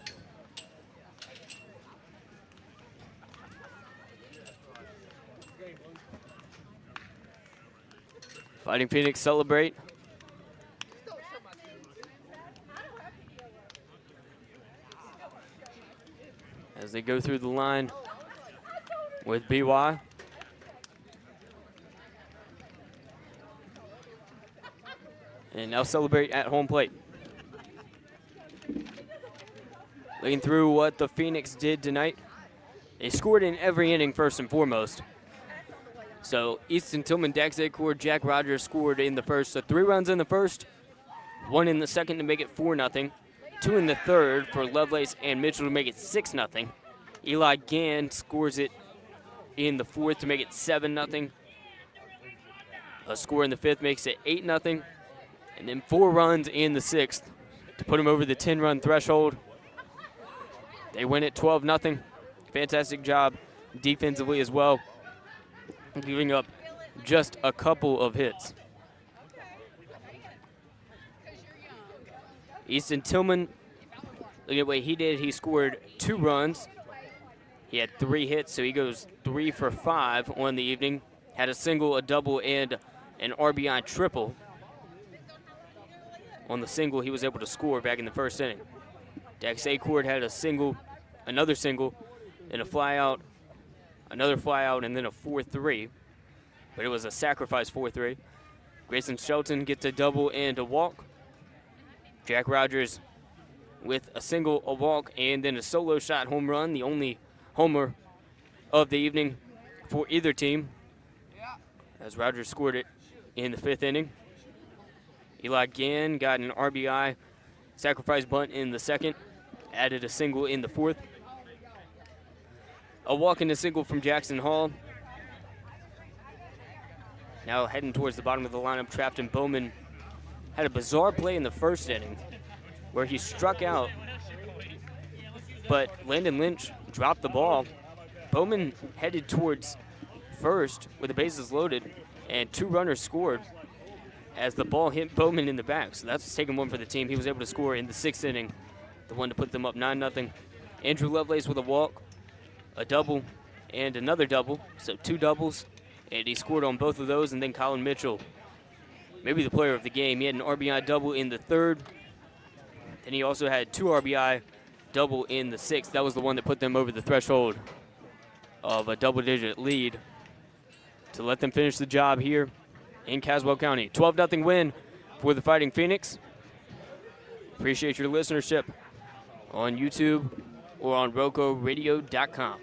Fighting Phoenix celebrate. As they go through the line with BY. And now celebrate at home plate. Looking through what the Phoenix did tonight. They scored in every inning first and foremost. So Easton Tillman, Dax Acord, Jack Rogers scored in the first. So 3 runs in the first, 1 in the second to make it 4-0. 2 in the third for Lovelace and Mitchell to make it 6-0. Eli Gann scores it in the fourth to make it 7-0. A score in the fifth makes it 8-0. And then 4 runs in the sixth to put them over the 10-run threshold. They win it 12-0. Fantastic job defensively as well, giving up just a couple of hits. Easton Tillman, look at what he did. He scored 2 runs. He had 3 hits, so he goes 3 for 5 on the evening. Had a single, a double, and an RBI triple. On the single, he was able to score back in the first inning. Dax Acord had a single, another single, and a flyout, another flyout, and then a 4-3. But it was a sacrifice 4-3. Grayson Shelton gets a double and a walk. Jack Rogers with a single, a walk, and then a solo shot home run, the only homer of the evening for either team, as Rogers scored it in the 5th inning. Eli Gann got an RBI sacrifice bunt in the 2nd, added a single in the 4th. A walk and a single from Jackson Hall. Now heading towards the bottom of the lineup, Trafton Bowman had a bizarre play in the 1st inning where he struck out, but Landon Lynch dropped the ball. Bowman headed towards first with the bases loaded, and 2 runners scored as the ball hit Bowman in the back. So that's taking 1 for the team. He was able to score in the 6th inning, the one to put them up 9-0. Andrew Lovelace with a walk, a double, and another double. So 2 doubles, and he scored on both of those. And then Colin Mitchell, maybe the player of the game. He had an RBI double in the 3rd. Then he also had 2 RBI double in the 6th. That was the one that put them over the threshold of a double-digit lead to let them finish the job here in Caswell County. 12-0 win for the Fighting Phoenix. Appreciate your listenership on YouTube or on RoCoRadio.com.